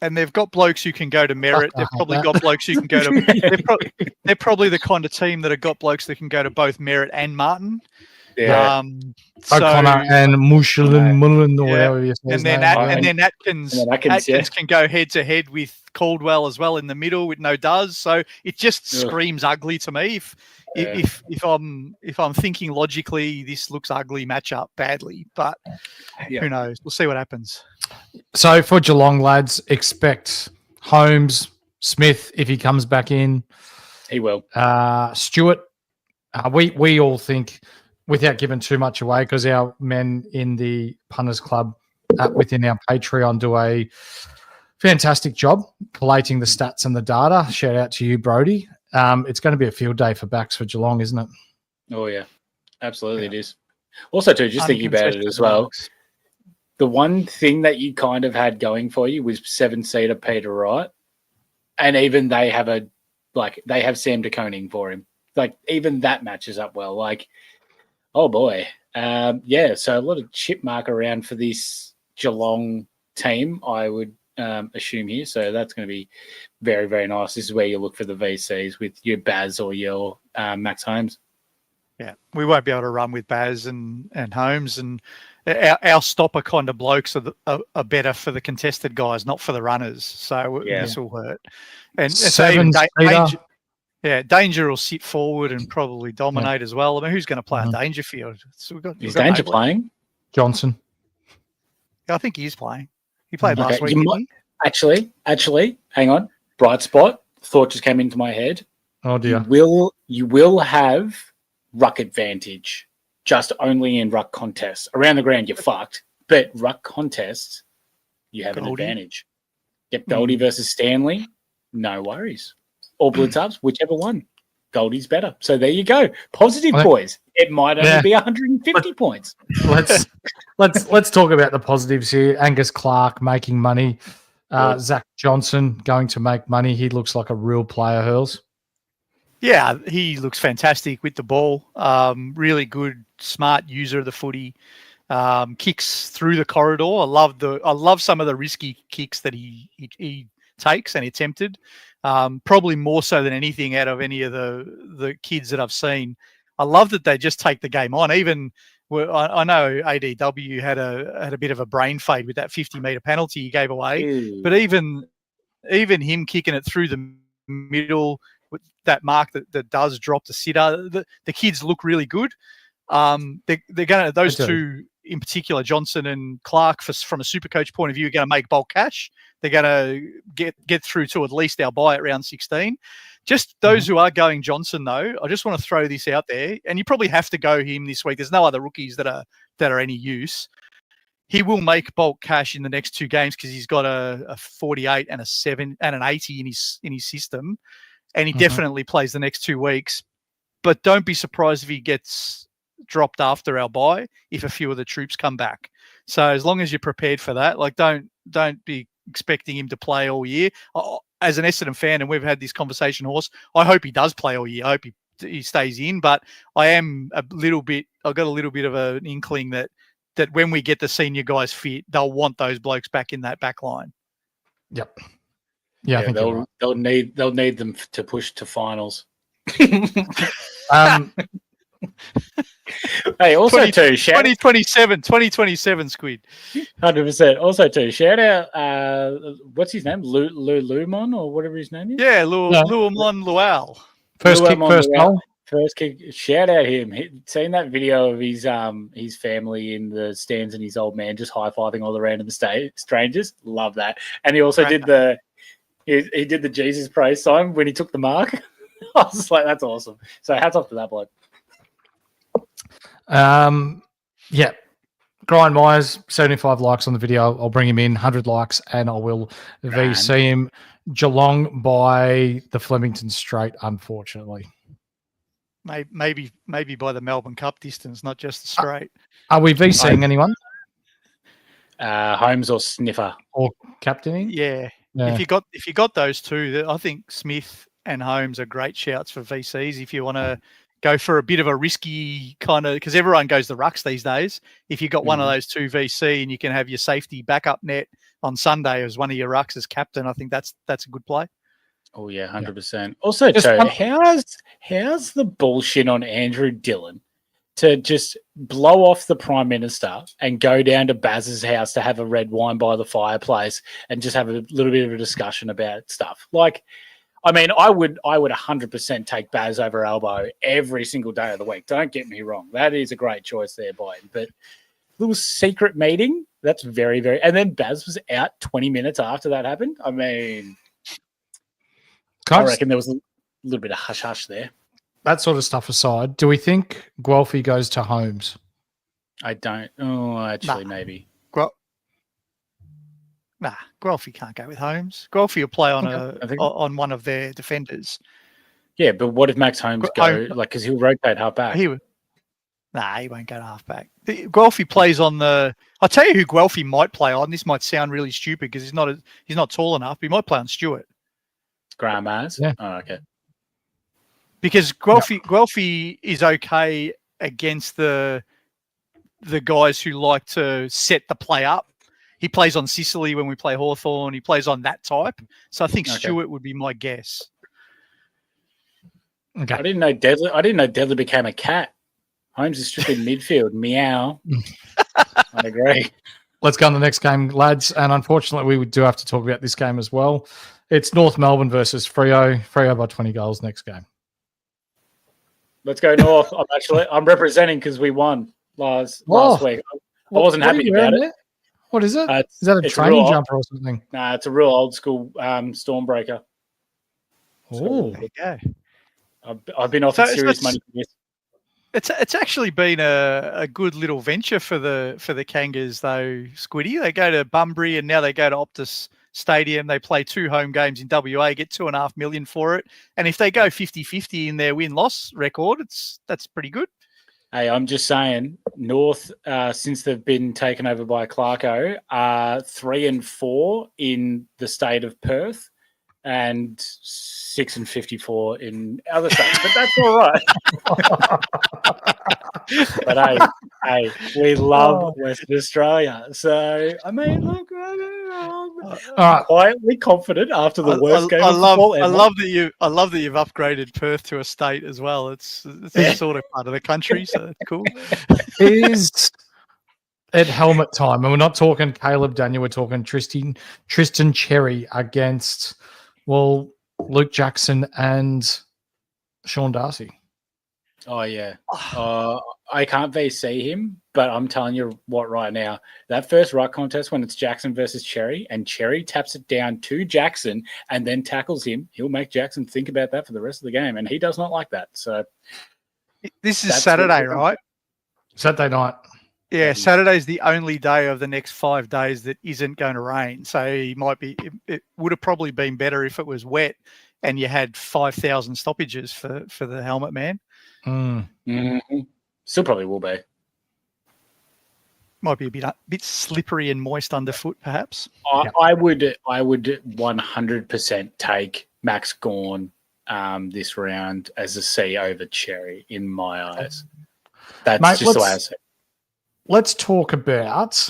And they've got blokes who can go to Merritt. They've probably got blokes who can go to. They're probably the kind of team that have got blokes that can go to both Merritt and Martin. Yeah. O'Connor and Mullen or whatever you say. And then Atkins can go head to head with Caldwell as well in the middle with no does. So it just screams ugly to me. If I'm thinking logically, this looks ugly matchup badly, but who knows? We'll see what happens. So for Geelong lads, expect Holmes, Smith if he comes back in. He will. Stewart. We all think, without giving too much away, because our men in the Punters Club within our Patreon do a fantastic job collating the stats and the data. Shout out to you, Brody. It's going to be a field day for backs for Geelong, isn't it? Oh, yeah. Absolutely it is. Also, too, just thinking about it as well, the one thing that you kind of had going for you was 7-seater Peter Wright. And even they have Sam de Koning for him. Like, even that matches up well. Like, oh, boy. So a lot of chip mark around for this Geelong team, I would assume here. So that's going to be very, very nice. This is where you look for the VCs with your Baz or your Max Holmes. Yeah, we won't be able to run with Baz and Holmes, and our stopper kind of blokes are better for the contested guys, not for the runners. So this will hurt. And so Danger will sit forward and probably dominate as well. I mean, who's going to play on Dangerfield? So is Danger playing? Johnson. I think he is playing. He played last week. Actually, hang on. Bright spot. Thought just came into my head. Oh dear. You will have ruck advantage, just only in ruck contests. Around the ground, you're fucked. But ruck contests, you have an advantage. Get Goldie versus Stanley, no worries. Or Blitz-ups, whichever one. Goldie's better. So there you go. Positive, boys. It might only be 150 points. Let's talk about the positives here. Angus Clark making money. Zach Johnson going to make money. He looks like a real player, Hurls. Yeah, he looks fantastic with the ball. Really good, smart user of the footy. Kicks through the corridor. I love some of the risky kicks that he takes and attempted. Probably more so than anything out of any of the kids that I've seen. I love that they just take the game on. Even I know ADW had a bit of a brain fade with that 50-meter penalty he gave away, but even him kicking it through the middle with that mark that does drop the sitter, the kids look really good. They're going to those two in particular, Johnson and Clark, from a SuperCoach point of view, are going to make bulk cash. They're going to get through to at least our buy at round 16. Just those who are going Johnson, though, I just want to throw this out there, and you probably have to go him this week. There's no other rookies that are any use. He will make bulk cash in the next two games because he's got a 48 and a 7 and an 80 in his system, and he definitely plays the next 2 weeks. But don't be surprised if he gets dropped after our bye if a few of the troops come back. So as long as you're prepared for that, like don't be expecting him to play all year. As an Essendon fan, and we've had this conversation, Horse, I hope he does play all year. I hope he stays in, but I am I've got a little bit of an inkling that when we get the senior guys fit, they'll want those blokes back in that back line. Yep. Yeah, I think they'll need them to push to finals. Hey, also 2027 Squid. 100%. Also too, shout out what's his name? Lumon or whatever his name is? Yeah, Luamon Lual. First kick, first goal. First kick. Shout out him. Seen that video of his family in the stands and his old man just high-fiving all the random strangers. Love that. And he also did the Jesus praise sign when he took the mark. I was just like, that's awesome. So hats off to that bloke. Yeah. Brian Myers, 75 likes on the video. I'll bring him in, 100 likes, and I will VC him. Geelong by the Flemington Straight, unfortunately. Maybe by the Melbourne Cup distance, not just the straight. Are we VCing anyone? Holmes or Sniffer or captaining? Yeah. If you got those two, I think Smith and Holmes are great shouts for VCs. If you want to go for a bit of a risky kind of, because everyone goes the rucks these days. If you got one of those two VC and you can have your safety backup net on Sunday as one of your rucks as captain, I think that's a good play. Oh yeah, 100%. Also, too, how's the bullshit on Andrew Dillon to just blow off the Prime Minister and go down to Baz's house to have a red wine by the fireplace and just have a little bit of a discussion about stuff? Like, I mean, I would 100% take Baz over Albo every single day of the week. Don't get me wrong. That is a great choice there by him. But little secret meeting, that's very, very... And then Baz was out 20 minutes after that happened. I mean, I reckon there was a little bit of hush-hush there. That sort of stuff aside, do we think Guelphy goes to Holmes? I don't. Oh, actually, maybe. Guelphy can't go with Holmes. Guelphy will play on one of their defenders. Yeah, but what if Max Holmes because he'll rotate half back? He won't go to half back. Guelphy plays on the. I'll tell you who Guelphy might play on. This might sound really stupid because he's not tall enough. But he might play on Stewart. Graham Mars. Yeah. Oh, okay. Because Guelphy is okay against the guys who like to set the play up. He plays on Sicily when we play Hawthorn. He plays on that type. So I think Stewart would be my guess. Okay. I didn't know Deadly became a cat. Holmes is strictly midfield. Meow. I agree. Let's go on the next game, lads. And unfortunately, we do have to talk about this game as well. It's North Melbourne versus Freo. Freo by 20 goals next game. Let's go North. I'm representing because we won last week. I wasn't happy about it. What is it? Is that a training jumper or something? Nah, it's a real old school Stormbreaker. Oh, there you go. I've been offered serious money for this. It's actually been a good little venture for the Kangas though, Squiddy. They go to Bunbury and now they go to Optus Stadium. They play 2 home games in WA, get $2.5 million for it. And if they go 50-50 in their win-loss record, that's pretty good. Hey, I'm just saying, North, since they've been taken over by Clarko, are 3-4 in the state of Perth and 6-54 in other states. But that's all right. But hey, we love Western Australia. So, I mean, look, quietly confident after the worst game of football ever. I love that you've upgraded Perth to a state as well. It's a sort of part of the country, so that's cool. Is at helmet time, and we're not talking Caleb Daniel, we're talking Tristan Cherry against Luke Jackson and Sean Darcy. Oh, yeah. I can't VC him, but I'm telling you what right now, that first ruck contest when it's Jackson versus Cherry and Cherry taps it down to Jackson and then tackles him, he'll make Jackson think about that for the rest of the game, and he does not like that. So this is Saturday, right? Saturday night. Yeah, Saturday's the only day of the next 5 days that isn't going to rain. So it would have probably been better if it was wet and you had 5,000 stoppages for the helmet man. Mm. Mm-hmm. Still probably will be. Might be a bit slippery and moist underfoot, perhaps. I would 100% take Max Gawn this round as a C over Cherry in my eyes. That's Mate, just the way I see it. Let's talk about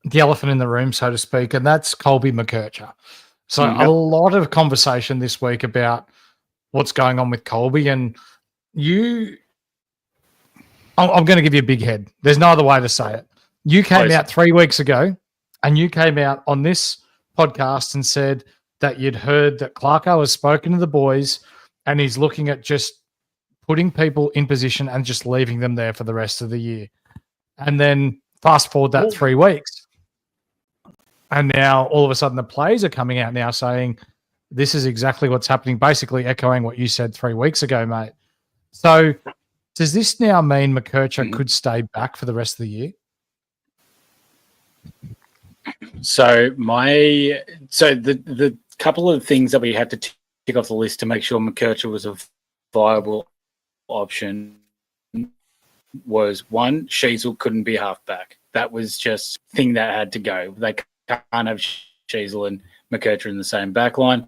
the elephant in the room, so to speak, and that's Colby McKercher. So a lot of conversation this week about what's going on with Colby, and I'm going to give you a big head. There's no other way to say it. You came out 3 weeks ago, and you came out on this podcast and said that you'd heard that Clarko has spoken to the boys, and he's looking at just putting people in position and just leaving them there for the rest of the year. And then fast forward that 3 weeks. And now all of a sudden the players are coming out now saying this is exactly what's happening, basically echoing what you said 3 weeks ago, mate. So does this now mean McKercher could stay back for the rest of the year? So the couple of things that we had to tick off the list to make sure McKercher was a viable option was, one, Sheasel couldn't be halfback. That was just a thing that had to go. They can't have Sheasel and McKercher in the same backline.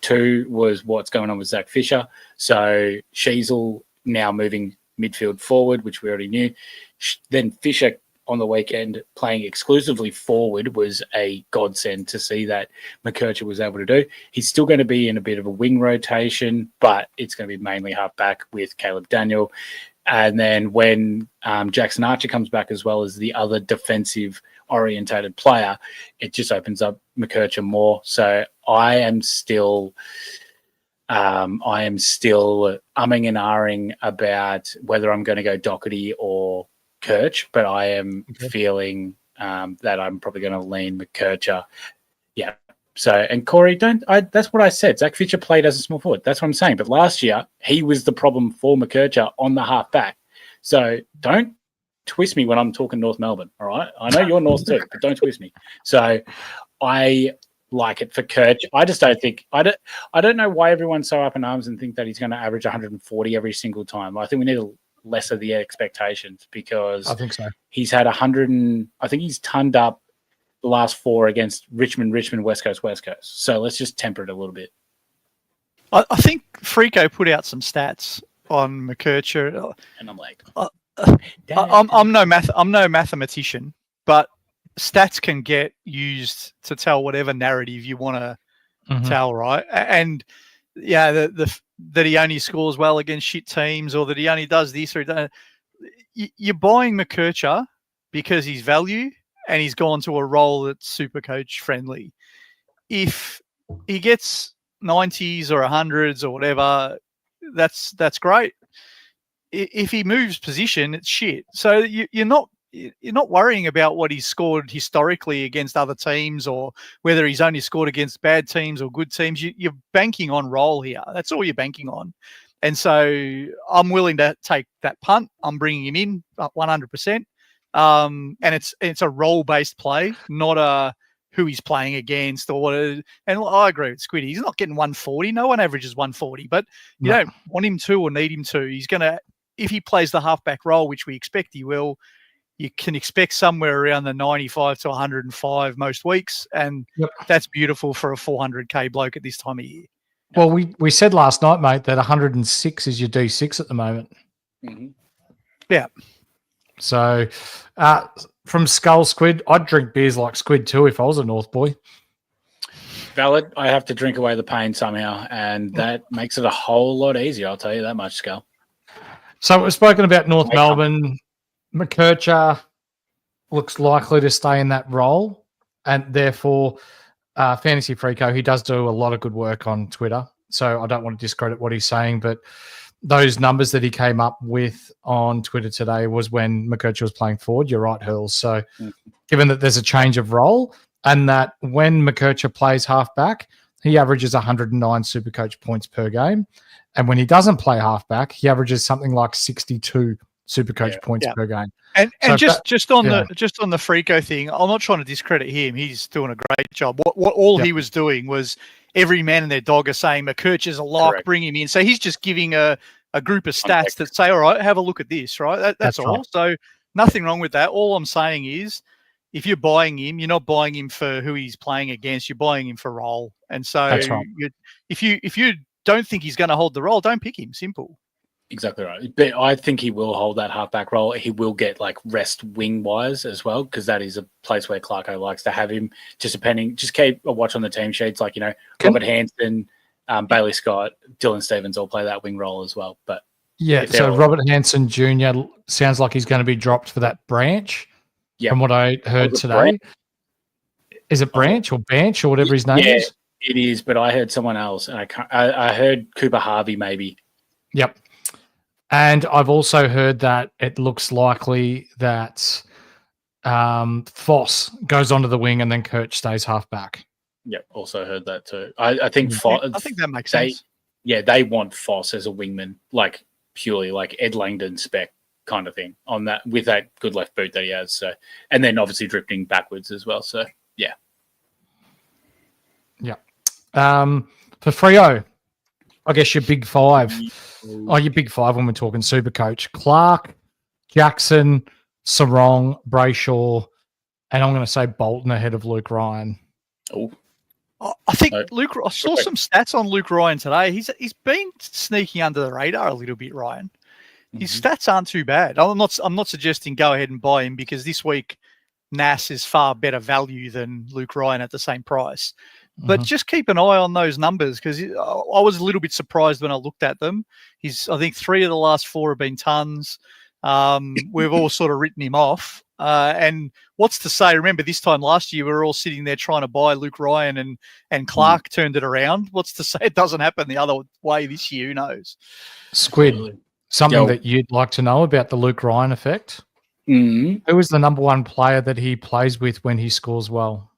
Two was what's going on with Zach Fisher. So Sheasel now moving midfield forward, which we already knew. Then Fisher on the weekend playing exclusively forward was a godsend to see that McKercher was able to do. He's still going to be in a bit of a wing rotation, but it's going to be mainly halfback with Caleb Daniel. And then when Jackson Archer comes back as well as the other defensive orientated player, it just opens up McKercher more. So I am still umming and ahhing about whether I'm going to go Doherty or Kirch, but I am feeling that I'm probably going to lean McKercher. Yeah. So, and Corey, that's what I said. Zach Fisher played as a small forward. That's what I'm saying. But last year, he was the problem for McKercher on the half back. So don't twist me when I'm talking North Melbourne, all right? I know you're North too, but don't twist me. So I like it for Kirch. I just don't think, I don't know why everyone's so up in arms and think that he's going to average 140 every single time. I think we need to lesser the expectations, because I think so. He's had 100 and I think he's tonned up the last 4 against Richmond, West Coast. So let's just temper it a little bit. I think Frico put out some stats on McKercher, and I'm like, I'm no mathematician, but stats can get used to tell whatever narrative you want to tell, right? And yeah, that he only scores well against shit teams, or that he only does this, or you're buying McKercher because he's value and he's gone to a role that's SuperCoach friendly. If he gets 90s or 100s or whatever, that's great. If he moves position, it's shit. So you're not worrying about what he's scored historically against other teams, or whether he's only scored against bad teams or good teams. You're banking on role here. That's all you're banking on. And so I'm willing to take that punt. I'm bringing him in 100%. And it's a role-based play, not a who he's playing against or what. And I agree with Squiddy. He's not getting 140. No one averages 140, but you don't want him to or need him to. He's going to, if he plays the halfback role, which we expect he will, you can expect somewhere around the 95 to 105 most weeks. And that's beautiful for a 400K bloke at this time of year. Well, we said last night, mate, that 106 is your D6 at the moment. Mm-hmm. Yeah. So from Skull Squid, I'd drink beers like Squid too if I was a North boy. Valid. I have to drink away the pain somehow, and that makes it a whole lot easier. I'll tell you that much, Skull. So we've spoken about North Melbourne. McKercher looks likely to stay in that role, and therefore Fantasy Freako, he does do a lot of good work on Twitter, so I don't want to discredit what he's saying, but those numbers that he came up with on Twitter today was when McKercher was playing forward. You're right, Hurls. So given that there's a change of role, and that when McKercher plays halfback, he averages 109 SuperCoach points per game. And when he doesn't play halfback, he averages something like 62 SuperCoach points per game. And just on the Freako thing, I'm not trying to discredit him. He's doing a great job. What he was doing was every man and their dog are saying McKercher's a lock, bring him in. So he's just giving a group of stats that say, all right, have a look at this, right? That's all. Right. So Nothing wrong with that. All I'm saying is, if you're buying him, you're not buying him for who he's playing against. You're buying him for role. And so That's right. if you don't think he's going to hold the role, don't pick him. Simple. Exactly right. But I think he will hold that halfback role. He will get like rest wing wise as well, because that is a place where Clarko likes to have him. Just keep a watch on the team sheets, like, Robert Hansen, Bailey Scott, Dylan Stevens all play that wing role as well. But yeah, so Robert Hansen Jr. sounds like he's going to be dropped for that Branch. Yeah, from what I heard today. Is it Branch or Banch or whatever his name is? It is, but I heard someone else, and I heard Cooper Harvey maybe. Yep. And I've also heard that it looks likely that Foss goes onto the wing and then Kirch stays halfback. Yep, also heard that too. I think Foss. I think that makes sense. Yeah, they want Foss as a wingman, like purely like Ed Langdon spec kind of thing on that, with that good left boot that he has. So, and then obviously drifting backwards as well. So, yeah. Yeah. For Freo, I guess your big five. Oh, your big five when we're talking SuperCoach. Clark, Jackson, Sarong, Brayshaw, and I'm going to say Bolton ahead of Luke Ryan. Oh. I think I saw some stats on Luke Ryan today. He's been sneaking under the radar a little bit, Ryan. His stats aren't too bad. I'm not suggesting go ahead and buy him, because this week Nas is far better value than Luke Ryan at the same price. But just keep an eye on those numbers, because I was a little bit surprised when I looked at them. I think 3 of the last 4 have been tons. We've all sort of written him off. And what's to say? Remember this time last year, we were all sitting there trying to buy Luke Ryan, and Clark turned it around. What's to say it doesn't happen the other way this year? Who knows? Squid. Something that you'd like to know about the Luke Ryan effect? Mm-hmm. Who is the number one player that he plays with when he scores well?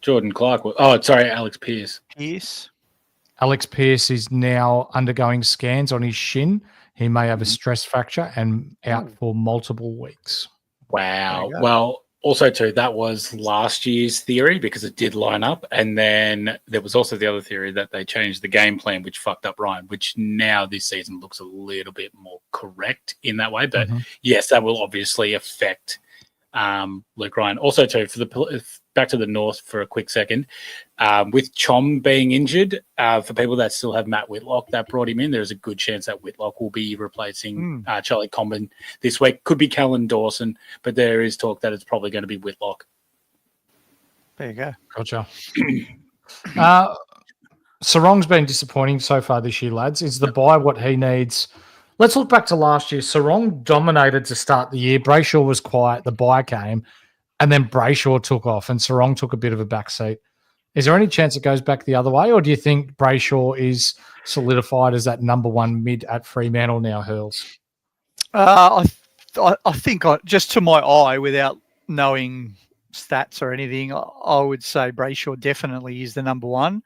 Jordan Clark. Alex Pearce. Alex Pearce is now undergoing scans on his shin. He may have a stress fracture and out for multiple weeks. Wow. Well, also too, that was last year's theory because it did line up. And then there was also the other theory that they changed the game plan, which fucked up Ryan, which now this season looks a little bit more correct in that way. But yes, that will obviously affect Luke Ryan. Also too, back to the North for a quick second, with Chom being injured, for people that still have Matt Whitlock that brought him in, there's a good chance that Whitlock will be replacing Charlie Comben this week. Could be Callan Dawson, but there is talk that it's probably going to be Whitlock. There you go. Gotcha. Sarong's been disappointing so far this year, lads. Is the buy what he needs? Let's look back to last year. Sarong dominated to start the year. Brayshaw was quiet. The buy came. And then Brayshaw took off and Sarong took a bit of a backseat. Is there any chance it goes back the other way, or do you think Brayshaw is solidified as that number one mid at Fremantle now, Hurls? I think just to my eye, without knowing stats or anything, I would say Brayshaw definitely is the number one.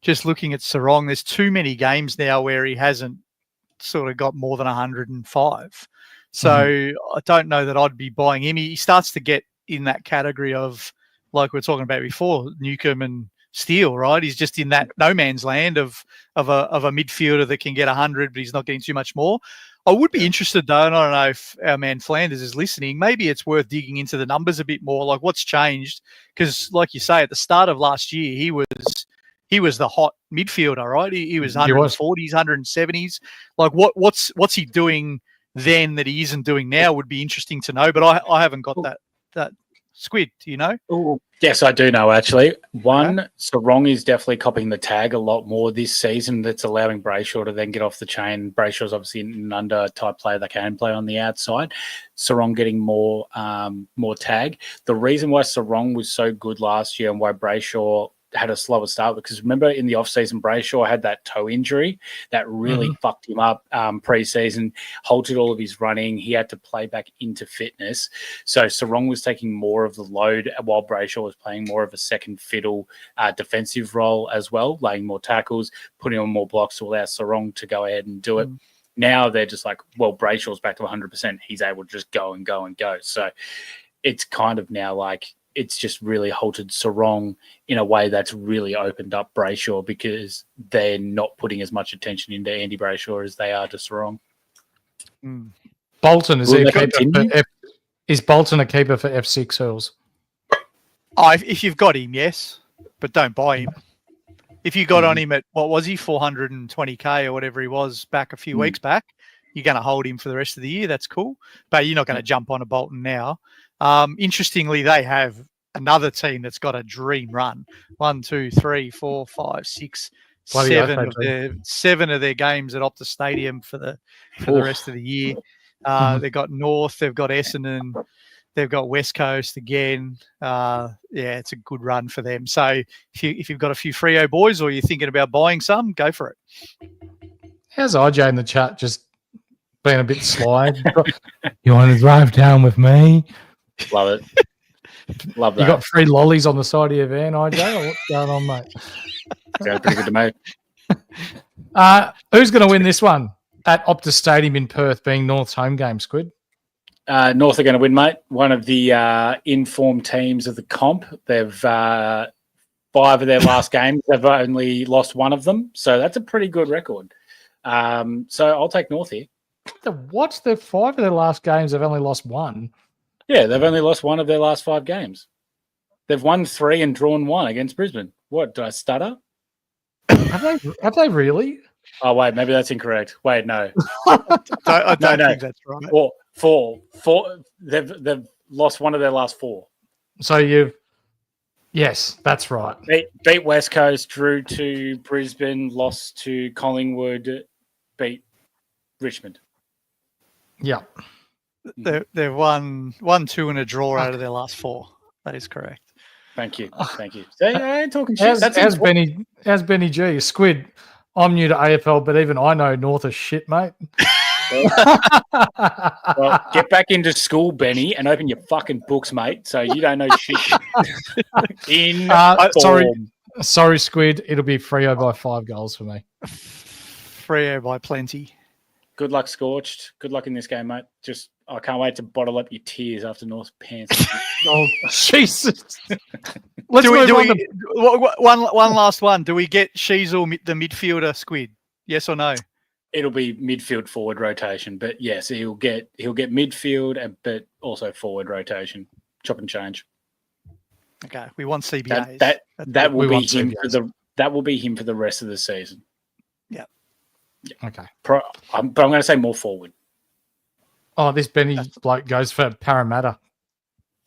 Just looking at Sarong, there's too many games now where he hasn't sort of got more than 105. So I don't know that I'd be buying him. He starts to get in that category of, like we were talking about before, Newcomb and Steele, right? He's just in that no man's land of a midfielder that can get 100, but he's not getting too much more. I would be interested though, and I don't know if our man Flanders is listening, maybe it's worth digging into the numbers a bit more, like what's changed. Because like you say, at the start of last year, he was the hot midfielder, right? He was 140s, 170s. Like what's he doing then that he isn't doing now would be interesting to know. But I haven't got that Squid, do you know? Ooh. Yes, I do know, actually. Sarong is definitely copying the tag a lot more this season. That's allowing Brayshaw to then get off the chain. Brayshaw's obviously an under-type player that can play on the outside. Sarong getting more tag. The reason why Sarong was so good last year and why Brayshaw had a slower start, because remember in the off-season, Brayshaw had that toe injury that really fucked him up pre-season, halted all of his running. He had to play back into fitness. So Sarong was taking more of the load while Brayshaw was playing more of a second fiddle defensive role as well, laying more tackles, putting on more blocks to allow Sarong to go ahead and do it. Now they're just like, well, Brayshaw's back to 100%. He's able to just go and go and go. So it's kind of now like, it's just really halted Sarong in a way that's really opened up Brayshaw, because they're not putting as much attention into Andy Brayshaw as they are to Sarong. Bolton, is he a keeper? Is Bolton a keeper for F6 Hurls? If you've got him, yes, but don't buy him. If you got on him at, what was he, 420k or whatever he was back a few weeks back, you're going to hold him for the rest of the year. That's cool. But you're not going to jump on a Bolton now. Interestingly, they have another team that's got a dream run. 1, 2, 3, 4, 5, 6, Bloody 7 of their games at Optus Stadium for the rest of the year. They've got North, they've got Essendon, they've got West Coast again. It's a good run for them. So if you've got a few Freo boys or you're thinking about buying some, go for it. How's RJ in the chat just being a bit sly? You want to drive down with me? Love it. Love that. You got free lollies on the side of your van, RJ? Or what's going on, mate? Sounds pretty good to me. Who's going to win this one at Optus Stadium in Perth, being North's home game, Squid? North are going to win, mate. One of the informed teams of the comp. They've 5 of their last games. They've only lost one of them. So that's a pretty good record. So I'll take North here. What's the 5 of their last games? They've only lost one. Yeah, they've only lost one of their last 5 games. They've won 3 and drawn 1 against Brisbane. What, did I stutter? Have they really? Oh, wait, maybe that's incorrect. Wait, no. I don't think that's right. 4. They've lost one of their last 4. So yes, that's right. Beat West Coast, drew to Brisbane, lost to Collingwood, beat Richmond. Yeah. They've won 2 and a draw out of their last 4. That is correct. Thank you. So, I ain't talking shit. How's Benny G? Squid, I'm new to AFL, but even I know North is shit, mate. Well, get back into school, Benny, and open your fucking books, mate, so you don't know shit. Sorry, Squid. It'll be Freo by 5 goals for me. Freo by plenty. Good luck, Scorched. Good luck in this game, mate. I can't wait to bottle up your tears after North's pants. Oh, Jesus. One last one. Do we get Sheasel, the midfielder, Squid? Yes or no? It'll be midfield forward rotation, but yes, he'll get midfield, but also forward rotation, chop and change. Okay, we want CBAs. That will be him for the rest of the season. Yeah. Okay. But I'm going to say more forward. Oh, this Benny bloke goes for Parramatta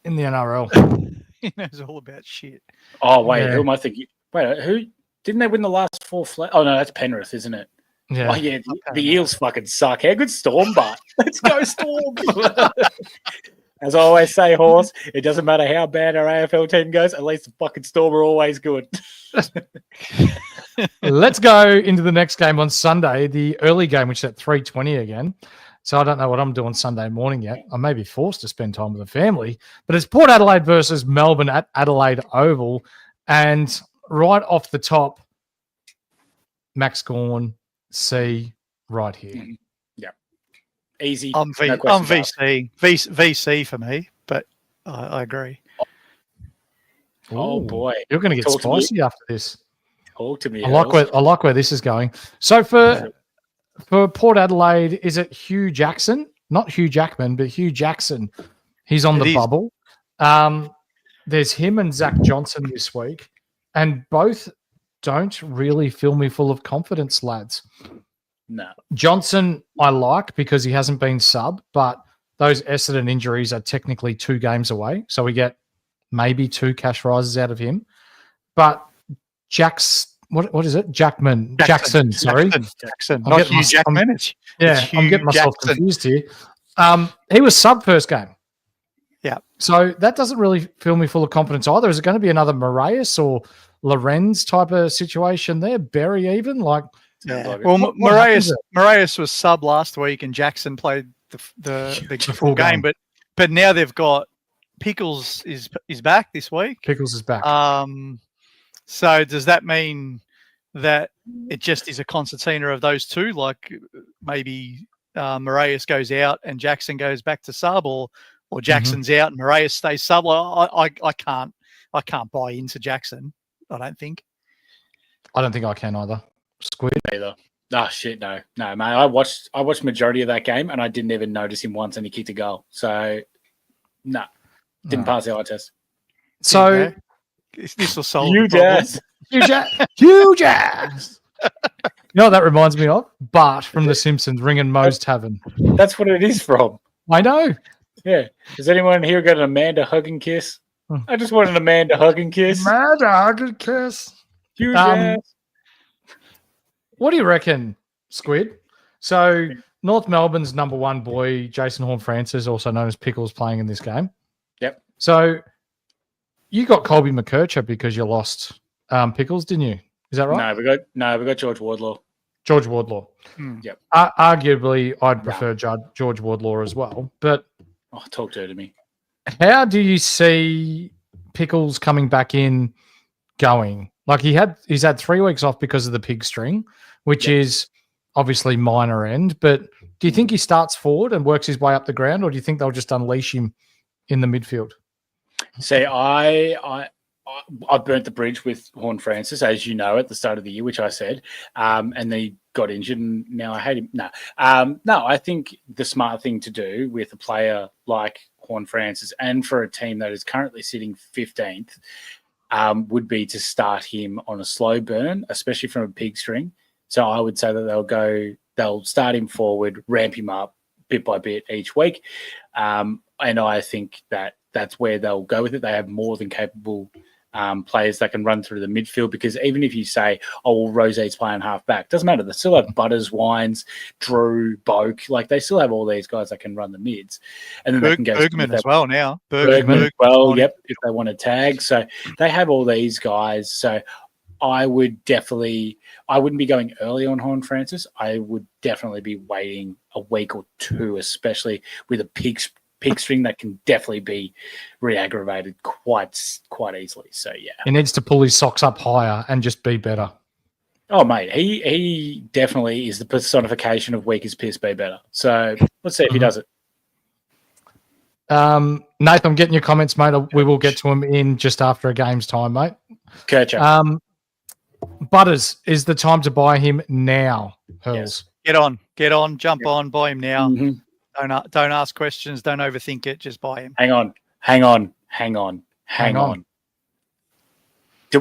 in the NRL. He knows all about shit. Oh, wait, Who am I thinking? Wait, who? Didn't they win the last 4 Oh, no, that's Penrith, isn't it? Yeah. Oh, yeah, the Eels fucking suck. How good Storm, but let's go Storm. As I always say, Horse, it doesn't matter how bad our AFL team goes, at least the fucking Storm are always good. Let's go into the next game on Sunday, the early game, which is at 3:20 again. So I don't know what I'm doing Sunday morning yet. I may be forced to spend time with the family, but it's Port Adelaide versus Melbourne at Adelaide Oval. And right off the top, Max Gawn, C, right here. Yeah. Easy. I'm VC. VC for me, but I agree. Oh, boy. You're going to get spicy after this. Talk to me. I like where this is going. So for Port Adelaide, is it Hugh Jackson? Not Hugh Jackman, but Hugh Jackson. He's on the bubble. There's him and Zach Johnson this week, and both don't really fill me full of confidence, lads. No. Johnson I like because he hasn't been sub, but those Essendon injuries are technically 2 games away, so we get maybe 2 cash rises out of him. But what is it? Jackson, sorry. Jackson. Not Hugh Jackman. I'm getting myself confused here. He was sub first game. Yeah. So that doesn't really fill me full of confidence either. Is it going to be another Moraes or Lorenz type of situation there? Berry even? Well, Moraes was sub last week and Jackson played the full game. But now they've got Pickles is back this week. Pickles is back. So does that mean that it just is a concertina of those two? Like maybe Moraes goes out and Jackson goes back to sub, or Jackson's out and Moraes stays sub. I can't buy into Jackson. I don't think. I don't think I can either. Squid either. Oh shit, no, mate. I watched majority of that game and I didn't even notice him once, and he kicked a goal. So Nah, didn't pass the eye test. So this will solve Huge the problem. ass. Huge ass. You know what that reminds me of? Bart from The Simpsons ringing Moe's Tavern. That's what it is from. I know. Yeah. Has anyone here got an Amanda hug and kiss? I just want an Amanda hug and kiss. Amanda hug and kiss. Huge ass. What do you reckon, Squid? So North Melbourne's number one boy, Jason Horne-Francis, also known as Pickles, playing in this game. Yep. So you got Colby McKercher because you lost Pickles, didn't you? Is that right? No, we got George Wardlaw. George Wardlaw. Yep. Arguably, I'd prefer George Wardlaw as well. But talk to me. How do you see Pickles coming back in going? Like he's had 3 weeks off because of the pig string, which is obviously minor end. But do you think he starts forward and works his way up the ground, or do you think they'll just unleash him in the midfield? See, I burnt the bridge with Horne-Francis, as you know, at the start of the year, which I said, and they got injured, and now I hate him. No, I think the smart thing to do with a player like Horne-Francis and for a team that is currently sitting 15th would be to start him on a slow burn, especially from a pig string. So I would say that they'll start him forward, ramp him up bit by bit each week, and I think that's where they'll go with it. They have more than capable players that can run through the midfield, because even if you say, oh, well, Rosette's playing half back, doesn't matter. They still have Butters, Wines, Drew, Boak. Like, they still have all these guys that can run the mids. And then they can go Bergman as well now. Bergman as well, yep, if they want to tag. So they have all these guys. So I wouldn't be going early on Horne-Francis. I would definitely be waiting a week or two, especially with a pig string that can definitely be re-aggravated quite easily. So, yeah. He needs to pull his socks up higher and just be better. Oh, mate, he definitely is the personification of weak as piss, be better. So let's see if he does it. Nathan, I'm getting your comments, mate. We will get to them in just after a game's time, mate. Kercher. Butters, is the time to buy him now, Hurls? Yes. Get on, jump on, buy him now. Mm-hmm. Don't ask questions. Don't overthink it. Just buy him. Hang on.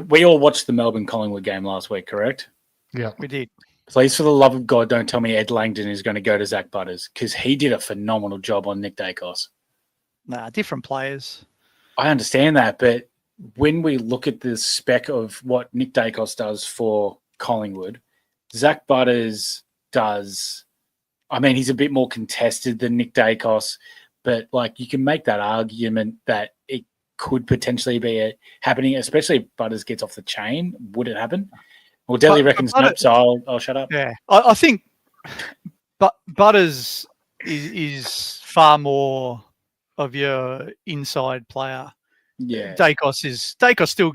We all watched the Melbourne Collingwood game last week, correct? Yeah, we did. Please, for the love of God, don't tell me Ed Langdon is going to go to Zach Butters, because he did a phenomenal job on Nick Dacos. Nah, different players. I understand that, but when we look at the spec of what Nick Dacos does for Collingwood, Zach Butters does. I mean, he's a bit more contested than Nick Dacos, but like, you can make that argument that it could potentially be happening, especially if Butters gets off the chain. Would it happen? Well, Delhi reckons no, so I'll shut up. Yeah, I think Butters is far more of your inside player. Yeah, Dacos still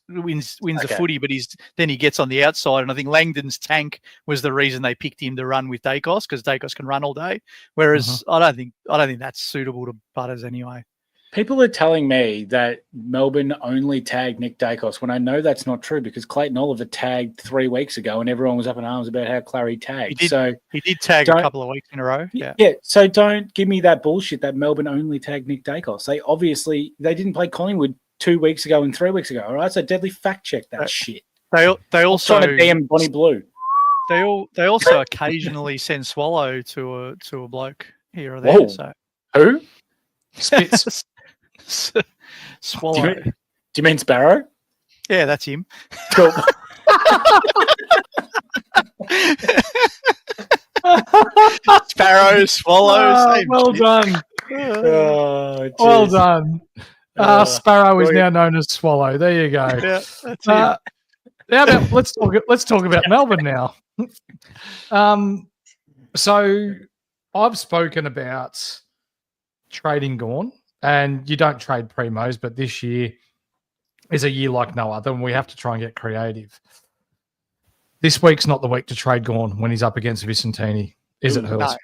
wins the footy, but he gets on the outside, and I think Langdon's tank was the reason they picked him to run with Dacos, because Dacos can run all day. Whereas I don't think that's suitable to Butters anyway. People are telling me that Melbourne only tagged Nick Dacos when I know that's not true, because Clayton Oliver tagged 3 weeks ago and everyone was up in arms about how Clary tagged. He did tag a couple of weeks in a row. Yeah. So don't give me that bullshit that Melbourne only tagged Nick Dacos. They didn't play Collingwood 2 weeks ago and 3 weeks ago. All right. So Deadly fact check that shit. They also trying to DM Bonnie Blue. They also occasionally send Swallow to a bloke here or there. Whoa. So who? Spitz. Swallow. Do you mean Sparrow? Yeah, that's him. Cool. Sparrow, Swallow. Well done. Well done. Sparrow is now known as Swallow. There you go. Yeah, that's it. Now let's talk about Melbourne now. So I've spoken about trading Gawn, and you don't trade primos, but this year is a year like no other, and we have to try and get creative. This week's not the week to trade Gawn when he's up against Vicentini, is it, Hurls?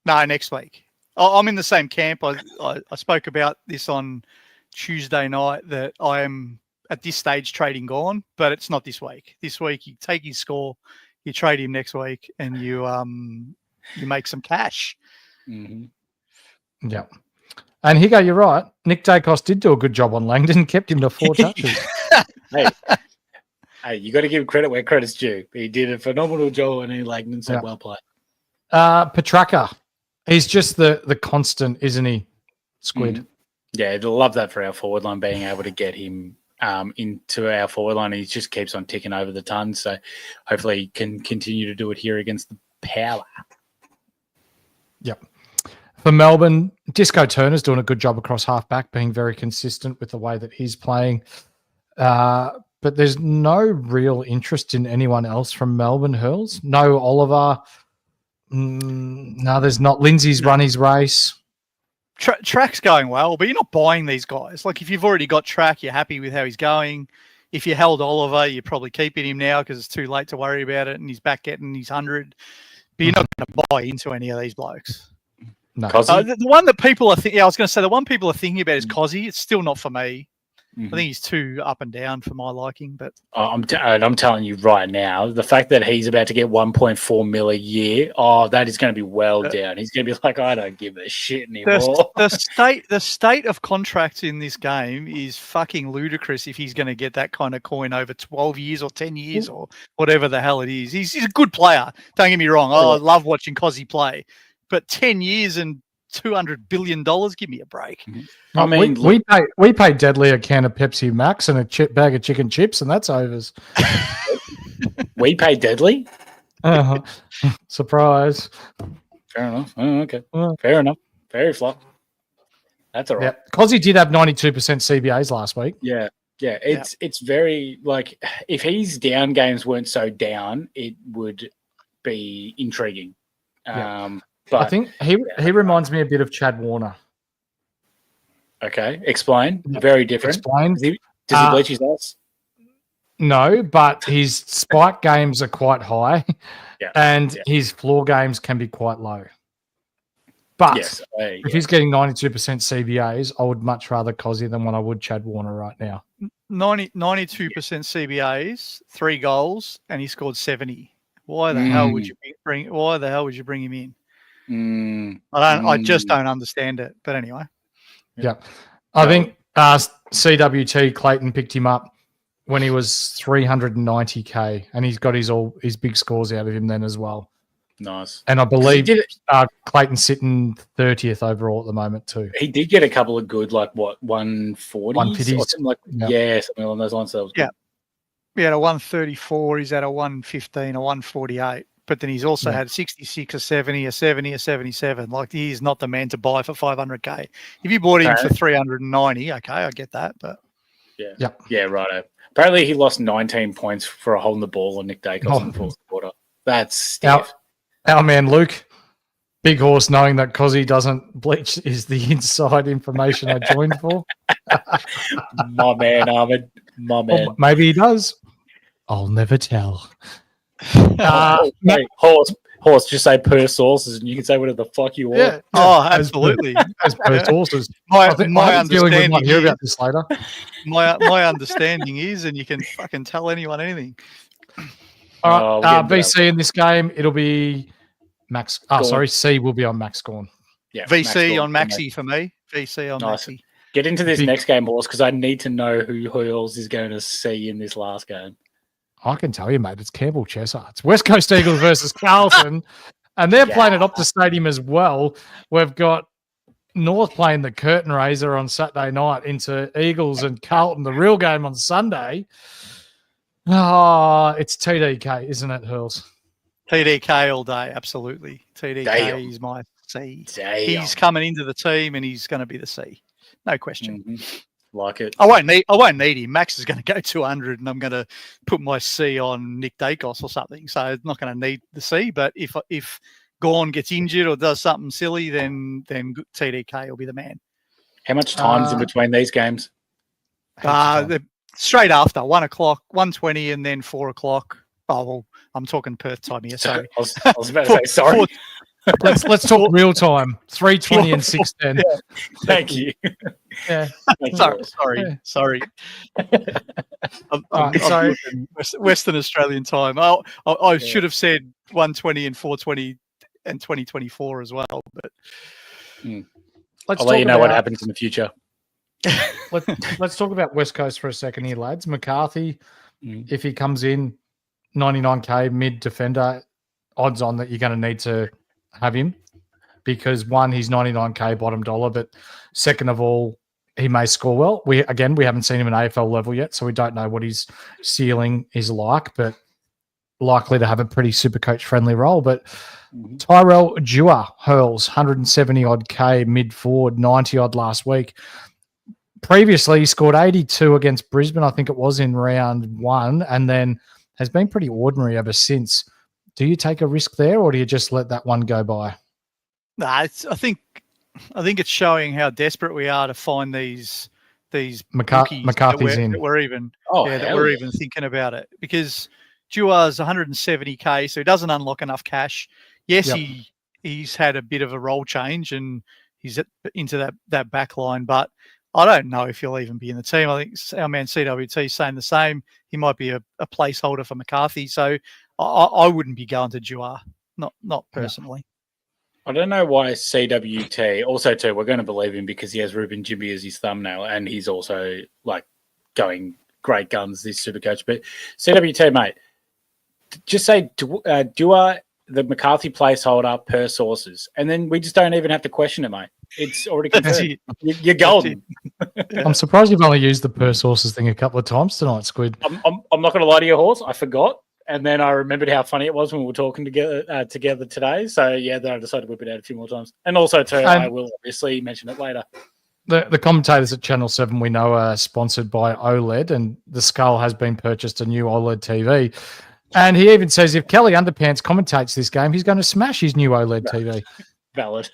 No, next week. I'm in the same camp. I spoke about this on Tuesday night, that I am at this stage trading Gawn, but it's not this week. This week you take his score, you trade him next week, and you make some cash. Mm-hmm. Yeah. And Higo, you're right. Nick Dacos did do a good job on Langdon, kept him to 4 touches. Hey, you got to give credit where credit's due. He did a phenomenal job, and Langdon said, "Well played." Petrarca, he's just the constant, isn't he? Squid. Yeah, I'd love that for our forward line, being able to get him into our forward line. He just keeps on ticking over the ton. So hopefully he can continue to do it here against the Power. Yep. For Melbourne, Disco Turner's doing a good job across halfback, being very consistent with the way that he's playing. But there's no real interest in anyone else from Melbourne, Hurls. No Oliver. No, there's not. Lindsay's run his race. Track's going well, but you're not buying these guys. Like, if you've already got Track, you're happy with how he's going. If you held Oliver, you're probably keeping him now because it's too late to worry about it, and he's back getting his 100. But you're not going to buy into any of these blokes. No. The one that people are thinking, I was going to say, the one people are thinking about is Cozzy. It's still not for me. I think he's too up and down for my liking. But I'm telling you right now, the fact that he's about to get 1.4 mil a year, that is going to be well down. He's going to be like, I don't give a shit anymore. The state of contracts in this game is fucking ludicrous. If he's going to get that kind of coin over 12 years or 10 years or whatever the hell it is, he's a good player. Don't get me wrong. I love watching Cozzy play, but 10 years and $200 billion, give me a break. I mean, we pay Deadly a can of Pepsi Max and a bag of chicken chips, and that's overs. We pay Deadly? Surprise. Fair enough. Oh, okay. Fair enough. Very flop. That's all right. Cozzy did have 92% CBAs last week. Yeah. It's very, like, if his down games weren't so down, it would be intriguing. But I think he reminds me a bit of Chad Warner. Okay, explain. Very different. Explain. Does he bleach his ass? No, but his spike games are quite high, and his floor games can be quite low. But if he's getting 92% CBAs, I would much rather Cozzy than what I would Chad Warner right now. 92% CBAs, 3 goals, and he scored 70. Why the hell would you bring him in? I just don't understand it. But anyway. Yeah. I think CWT Clayton picked him up when he was 390K, and he's got his big scores out of him then as well. Nice. And I believe Clayton's sitting 30th overall at the moment too. He did get a couple of good, 140s? 150s. Or something something along those lines. So He had a 134, he's had a 115, a 148. But then he's also had 66, a 70, a 70, a 77. Like, he's not the man to buy for 500K. If you bought him for 390, okay, I get that. But yeah, righto. Apparently, he lost 19 points for holding the ball on Nick Dacos in the fourth quarter. That's stiff. Our man Luke, big horse, knowing that Cozzy doesn't bleach is the inside information I joined for. My man, Ahmed. My man. Well, maybe he does. I'll never tell. Horse, just say per sources, and you can say whatever the fuck you want. Yeah. Oh, absolutely. As per sources. My understanding. We might hear about this later. My understanding is, and you can fucking tell anyone anything. All right, VC in this game, it'll be Max. C will be on Max Gorn. Yeah, VC on Maxi for me. VC on Maxi. Get into this next game, Horse, because I need to know who Hurls is going to see in this last game. I can tell you, mate, it's Campbell Cheshire. It's West Coast Eagles versus Carlton, and they're playing at Optus Stadium as well. We've got North playing the curtain raiser on Saturday night into Eagles and Carlton, the real game on Sunday. It's TDK, isn't it, Hurls? TDK all day, absolutely. TDK is my C. He's coming into the team, and he's going to be the C. No question. Mm-hmm. Like it. I won't need him. Max is going to go 200, and I'm going to put my C on Nick Dacos or something. So I'm not going to need the C. But if Gorn gets injured or does something silly, then TDK will be the man. How much time's in between these games? Straight after 1:00, 1:20, and then 4:00. Oh well, I'm talking Perth time here. Sorry, I was about to say sorry. Let's talk real time. 3:20 and 6:10. Yeah. Thank you. Yeah. Sorry. I'm sorry. Western Australian time. I should have said 1:20 and 4:20 and 2024 as well. But I'll let you know what happens in the future. Let's talk about West Coast for a second here, lads. McCarthy, if he comes in 99k mid defender, odds on that you're going to need to have him because one, he's 99k bottom dollar, but second of all, he may score well. We haven't seen him at AFL level yet, so we don't know what his ceiling is like, but likely to have a pretty SuperCoach friendly role. But Tyrell Dewar, Hurls, 170 odd K mid forward, 90 odd last week. Previously, he scored 82 against Brisbane, I think it was in round 1, and then has been pretty ordinary ever since. Do you take a risk there, or do you just let that one go by? Nah, I think it's showing how desperate we are to find these McCarthy's that we're even thinking about it, because Dewar's 170k, so he doesn't unlock enough cash. Yes, he's had a bit of a role change and he's into that back line, but I don't know if he'll even be in the team. I think our man CWT is saying the same. He might be a placeholder for McCarthy, so I wouldn't be going to Dewar, not personally. I don't know why CWT. Also, too, we're going to believe him because he has Ruben Jimby as his thumbnail, and he's also like going great guns this SuperCoach. But CWT, mate, just say Dewar, the McCarthy placeholder per sources, and then we just don't even have to question it, mate. It's already confirmed. You're golden. I'm surprised you've only used the per sources thing a couple of times tonight, Squid. I'm not going to lie to you, Horse. I forgot. And then I remembered how funny it was when we were talking together today. So, yeah, then I decided to whip it out a few more times. And also, too, I will obviously mention it later. The commentators at Channel 7 we know are sponsored by OLED, and the Skull has been purchased a new OLED TV. And he even says if Kelly Underpants commentates this game, he's going to smash his new OLED TV. Valid.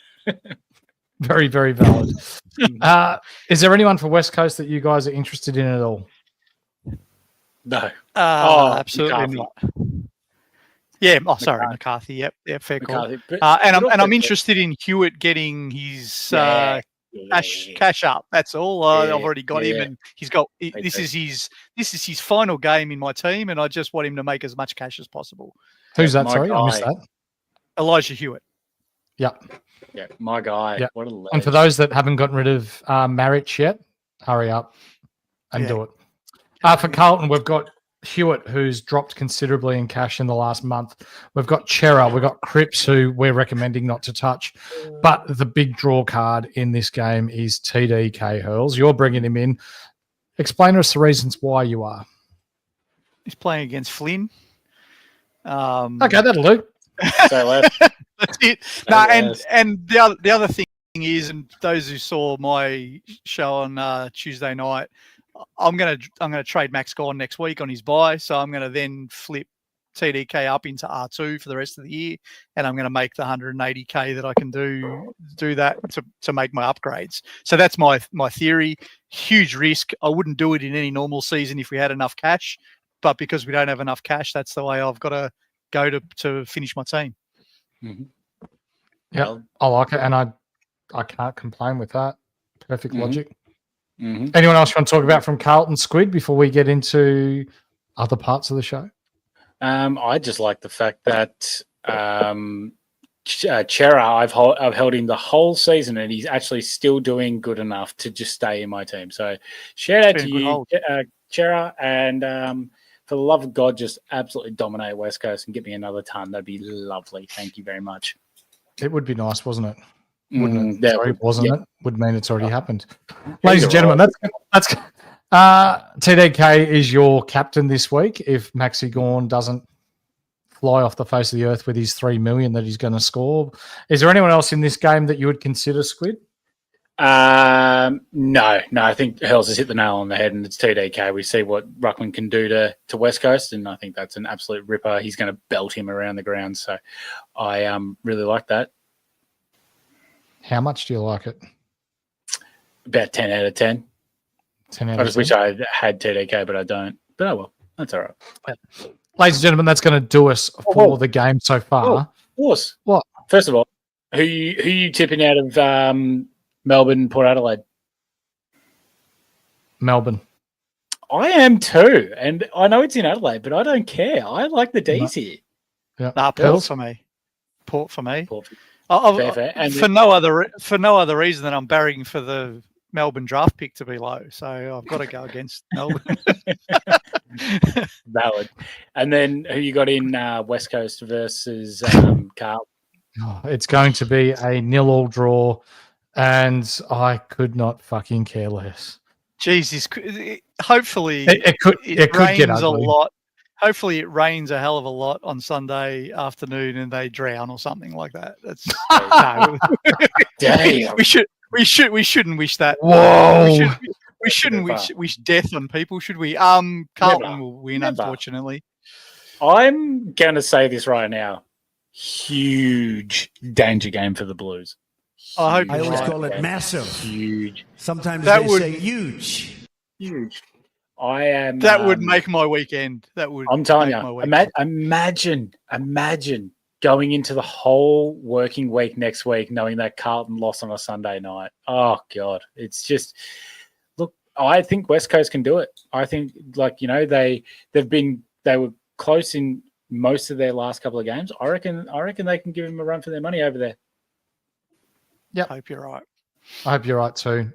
Very, very valid. Is there anyone for West Coast that you guys are interested in at all? No. Absolutely not. Yeah. Oh, sorry, McCarthy. Yep, fair call. I'm interested in Hewitt getting his cash up. That's all. I've already got him, and he's got. This is his final game in my team, and I just want him to make as much cash as possible. Who's that? Sorry, I missed that. Elijah Hewitt. Yeah. Yeah, my guy. Yeah. What a legend. And for those that haven't gotten rid of Marich yet, hurry up and do it. For Carlton, we've got Hewitt, who's dropped considerably in cash in the last month. We've got Chera, we've got Cripps, who we're recommending not to touch. But the big draw card in this game is TDK Hurls. You're bringing him in. Explain to us the reasons why you are. He's playing against Flynn. Okay, that'll do. That's it. And the other thing is, and those who saw my show on Tuesday night, I'm gonna trade Max Gawn next week on his buy, so I'm gonna then flip TDK up into R2 for the rest of the year, and I'm gonna make the 180k that I can do that to make my upgrades. So that's my theory. Huge risk. I wouldn't do it in any normal season if we had enough cash, but because we don't have enough cash, that's the way I've got to go to finish my team. Mm-hmm. Yeah, I like it, and I can't complain with that. Perfect logic. Mm-hmm. Anyone else you want to talk about from Carlton, Squid, before we get into other parts of the show? I just like the fact that Chera, I've held him the whole season, and he's actually still doing good enough to just stay in my team. So shout out to you, Chera, and for the love of God, just absolutely dominate West Coast and get me another ton. That'd be lovely. Thank you very much. It would be nice, wasn't it? Wouldn't it? Sorry, wasn't it? Would mean it's already happened. Ladies and gentlemen, that's TDK is your captain this week. If Maxi Gawn doesn't fly off the face of the earth with his 3 million that he's going to score, is there anyone else in this game that you would consider, Squid? No. I think Hurls has hit the nail on the head, and it's TDK. We see what Ruckman can do to West Coast, and I think that's an absolute ripper. He's going to belt him around the ground, so I really like that. How much do you like it? About 10 out of 10. 10 out of 10. I just wish I had TDK, but I don't. But oh well, that's all right. Ladies and gentlemen, that's going to do us for the game so far. Of course. What? First of all, who you tipping out of Melbourne, Port Adelaide? Melbourne. I am too, and I know it's in Adelaide, but I don't care. I like the D's here. Yeah. Port for me. Port for me. Fair. And for no other reason than I'm barring for the Melbourne draft pick to be low. So I've got to go against Melbourne. Valid. And then who you got in West Coast versus Carl? Oh, it's going to be a 0-0 draw, and I could not fucking care less. Jesus, hopefully it could get rains a ugly. lot. Hopefully it rains a hell of a lot on Sunday afternoon and they drown or something like that. That's no. Damn. We shouldn't wish that. Whoa. We shouldn't wish death on people, should we? Carlton will win, Never. unfortunately. I'm going to say this right now. Huge danger game for the Blues. I always call it massive. Huge. Sometimes That they would- say huge. Huge. I am. That would make my weekend. That would. I'm telling make my you. weekend. Imagine going into the whole working week next week knowing that Carlton lost on a Sunday night. Oh God, it's just. Look, I think West Coast can do it. I think, they were close in most of their last couple of games. I reckon they can give him a run for their money over there. Yep. I hope you're right. I hope you're right too.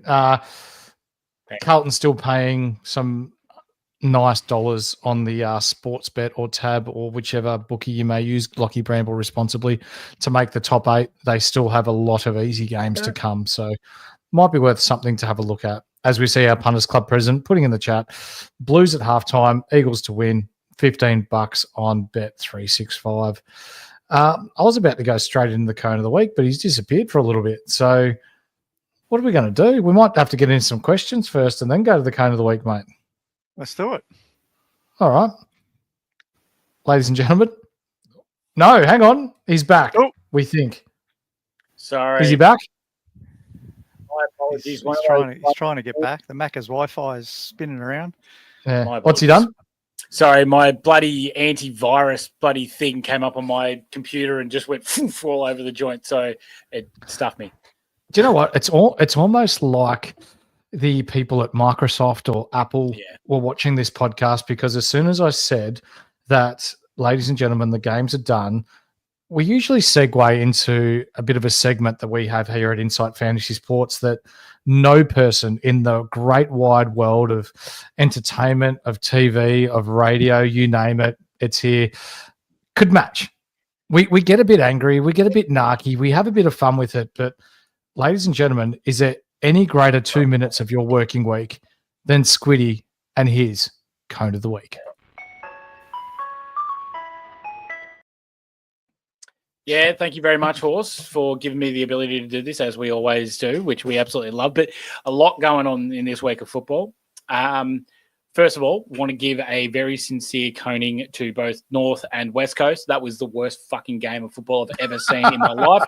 Carlton's still paying some nice dollars on the sports bet or tab or whichever bookie you may use, Lockie Bramble responsibly, to make the top 8. They still have a lot of easy games to come. So might be worth something to have a look at. As we see our Punters Club president putting in the chat, Blues at halftime, Eagles to win, $15 on Bet365. I was about to go straight into the cone of the week, but he's disappeared for a little bit. So what are we going to do? We might have to get into some questions first and then go to the cone of the week, mate. Let's do it. All right. Ladies and gentlemen. No, hang on. He's back, we think. Sorry. Is he back? My apologies. He's trying to get back. The Macca's Wi-Fi is spinning around. Yeah. What's he done? Sorry, my bloody antivirus bloody thing came up on my computer and just went all over the joint, so it stuffed me. Do you know what? It's almost like the people at Microsoft or Apple were watching this podcast, because as soon as I said that, ladies and gentlemen, the games are done, we usually segue into a bit of a segment that we have here at Insight Fantasy Sports that no person in the great wide world of entertainment, of TV, of radio, you name it, it's here, could match. We get a bit angry, we get a bit narky, we have a bit of fun with it, but ladies and gentlemen, is there any greater 2 minutes of your working week than Squiddy and his Cone of the Week? Yeah, thank you very much, Horse, for giving me the ability to do this, as we always do, which we absolutely love. But a lot going on in this week of football. First of all, want to give a very sincere coning to both North and West Coast. That was the worst fucking game of football I've ever seen in my life.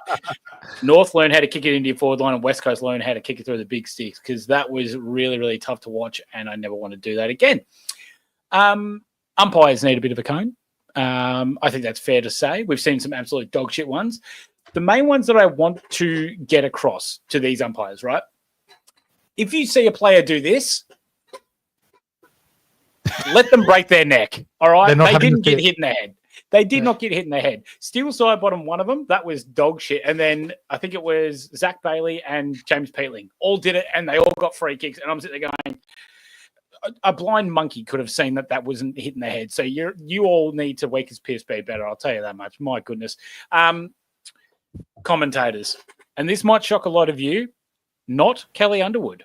North learned how to kick it into your forward line, and West Coast learned how to kick it through the big sticks, because that was really, really tough to watch, and I never want to do that again. Umpires need a bit of a cone. I think that's fair to say. We've seen some absolute dog shit ones. The main ones that I want to get across to these umpires, right? If you see a player do this, let them break their neck, all right? They didn't get hit in the head. They did not get hit in the head. Steel side bottom, one of them, that was dog shit. And then I think it was Zach Bailey and James Peatling all did it, and they all got free kicks. And I'm sitting there going, a blind monkey could have seen that wasn't hitting the head. So you all need to weak as piss be better. I'll tell you that much. My goodness. Commentators, and this might shock a lot of you, not Kelly Underwood.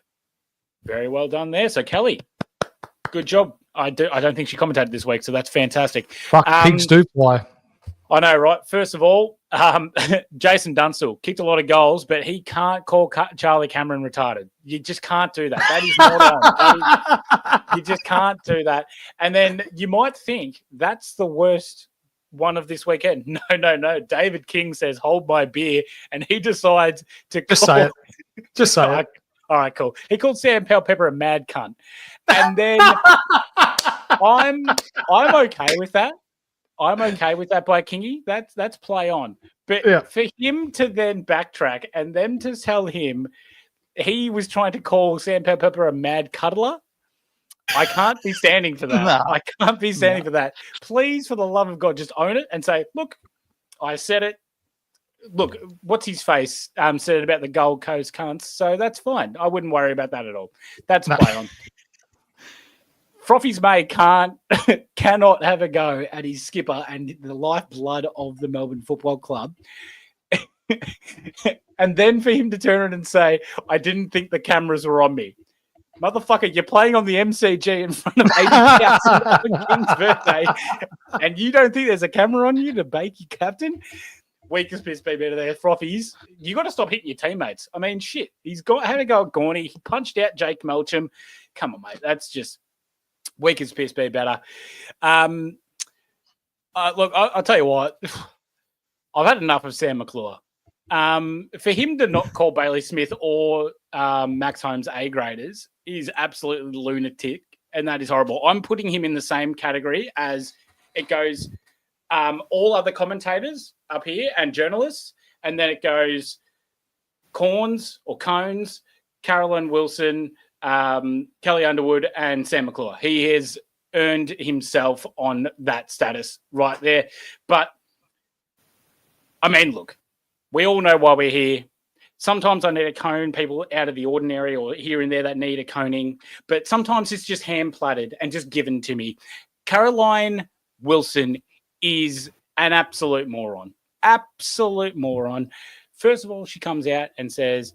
Very well done there. So Kelly, good job. I don't think she commentated this week, so that's fantastic. Fuck, pigs do fly. I know, right? First of all, Jason Dunstall kicked a lot of goals, but he can't call Charlie Cameron retarded. You just can't do that. That is not on. You just can't do that. And then you might think that's the worst one of this weekend. No. David King says, "Hold my beer," and he decides to Just say it. Just say it. All right, cool. He called Sam Powell-Pepper a mad cunt. And then I'm okay with that. I'm okay with that by Kingy. That's play on. But for him to then backtrack and them to tell him he was trying to call Sam Powell-Pepper a mad cuddler, I can't be standing for that. No. I can't be standing for that. Please, for the love of God, just own it and say, look, I said it. look, what's his face said it about the Gold Coast cunts, so that's fine. I wouldn't worry about that at all. That's play on. Frothy's mate cannot have a go at his skipper and the lifeblood of the Melbourne Football Club. And then for him to turn around and say, I didn't think the cameras were on me. Motherfucker, you're playing on the MCG in front of 80,000 on King's birthday, and you don't think there's a camera on you to bake your captain? Weakest piss be better there, Frothies. You got to stop hitting your teammates. I mean, shit. He's had a go at Gorney. He punched out Jake Melcham. Come on, mate. That's just weakest piss be better. Look, I'll tell you what. I've had enough of Sam McClure. For him to not call Bailey Smith or Max Holmes A-graders is absolutely lunatic, and that is horrible. I'm putting him in the same category as it goes all other commentators up here and journalists, and then it goes Corns or Cones, Caroline Wilson, Kelly Underwood, and Sam McClure. He has earned himself on that status right there. But, I mean, look, we all know why we're here. Sometimes I need to cone people out of the ordinary or here and there that need a coning, but sometimes it's just hand-platted and just given to me. Caroline Wilson is an absolute moron. Absolute moron. First of all, she comes out and says,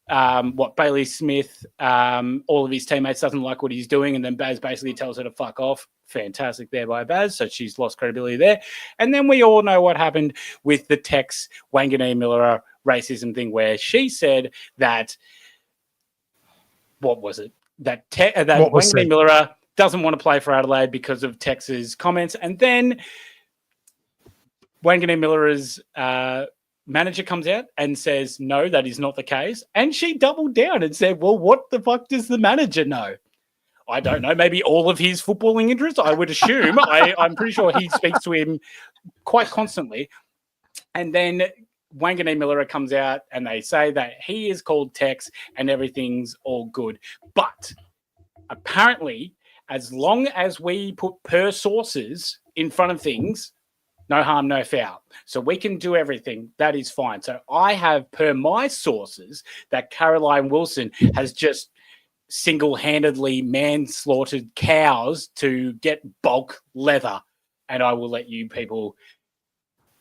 Bailey Smith, all of his teammates doesn't like what he's doing, and then Baz basically tells her to fuck off. Fantastic there by Baz, so she's lost credibility there. And then we all know what happened with the Tex Wanganeen Miller racism thing, where she said that, what was it? That Wanganeen Miller doesn't want to play for Adelaide because of Tex's comments, and then Wanganeen Miller's manager comes out and says, no, that is not the case. And she doubled down and said, well, what the fuck does the manager know? I don't know. Maybe all of his footballing interests, I would assume. I'm pretty sure he speaks to him quite constantly. And then Wanganeen Miller comes out and they say that he is called Tex and everything's all good. But apparently, as long as we put per sources in front of things, no harm, no foul. So we can do everything. That is fine. So I have, per my sources, that Caroline Wilson has just single-handedly manslaughtered cows to get bulk leather. And I will let you people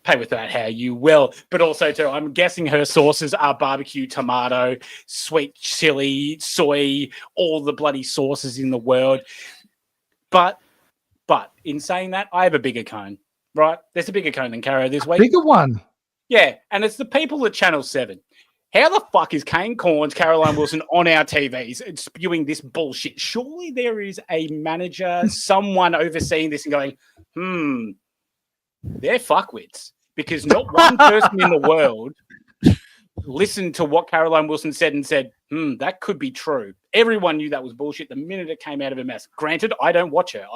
pay with that how you will. But also, too, I'm guessing her sources are barbecue, tomato, sweet chili, soy, all the bloody sauces in the world. But in saying that, I have a bigger cone. Right, there's a bigger cone than Caro this week. Bigger one. Yeah, and it's the people at Channel 7. How the fuck is Kane Corns, Caroline Wilson on our TVs and spewing this bullshit? Surely there is a manager, someone overseeing this and going, they're fuckwits. Because not one person in the world listened to what Caroline Wilson said and said, that could be true. Everyone knew that was bullshit the minute it came out of her mouth. Granted, I don't watch her.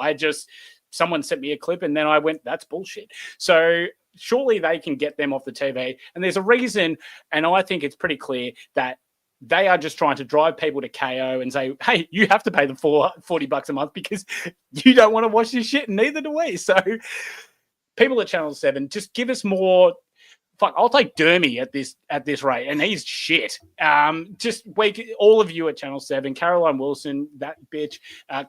Someone sent me a clip and then I went, that's bullshit. So surely they can get them off the TV. And there's a reason, and I think it's pretty clear, that they are just trying to drive people to KO and say, hey, you have to pay them $40 a month because you don't want to watch this shit, and neither do we. So people at Channel 7, just give us more. Fuck, I'll take Dermy at this rate, and he's shit. Just wake all of you at Channel 7, Caroline Wilson, that bitch,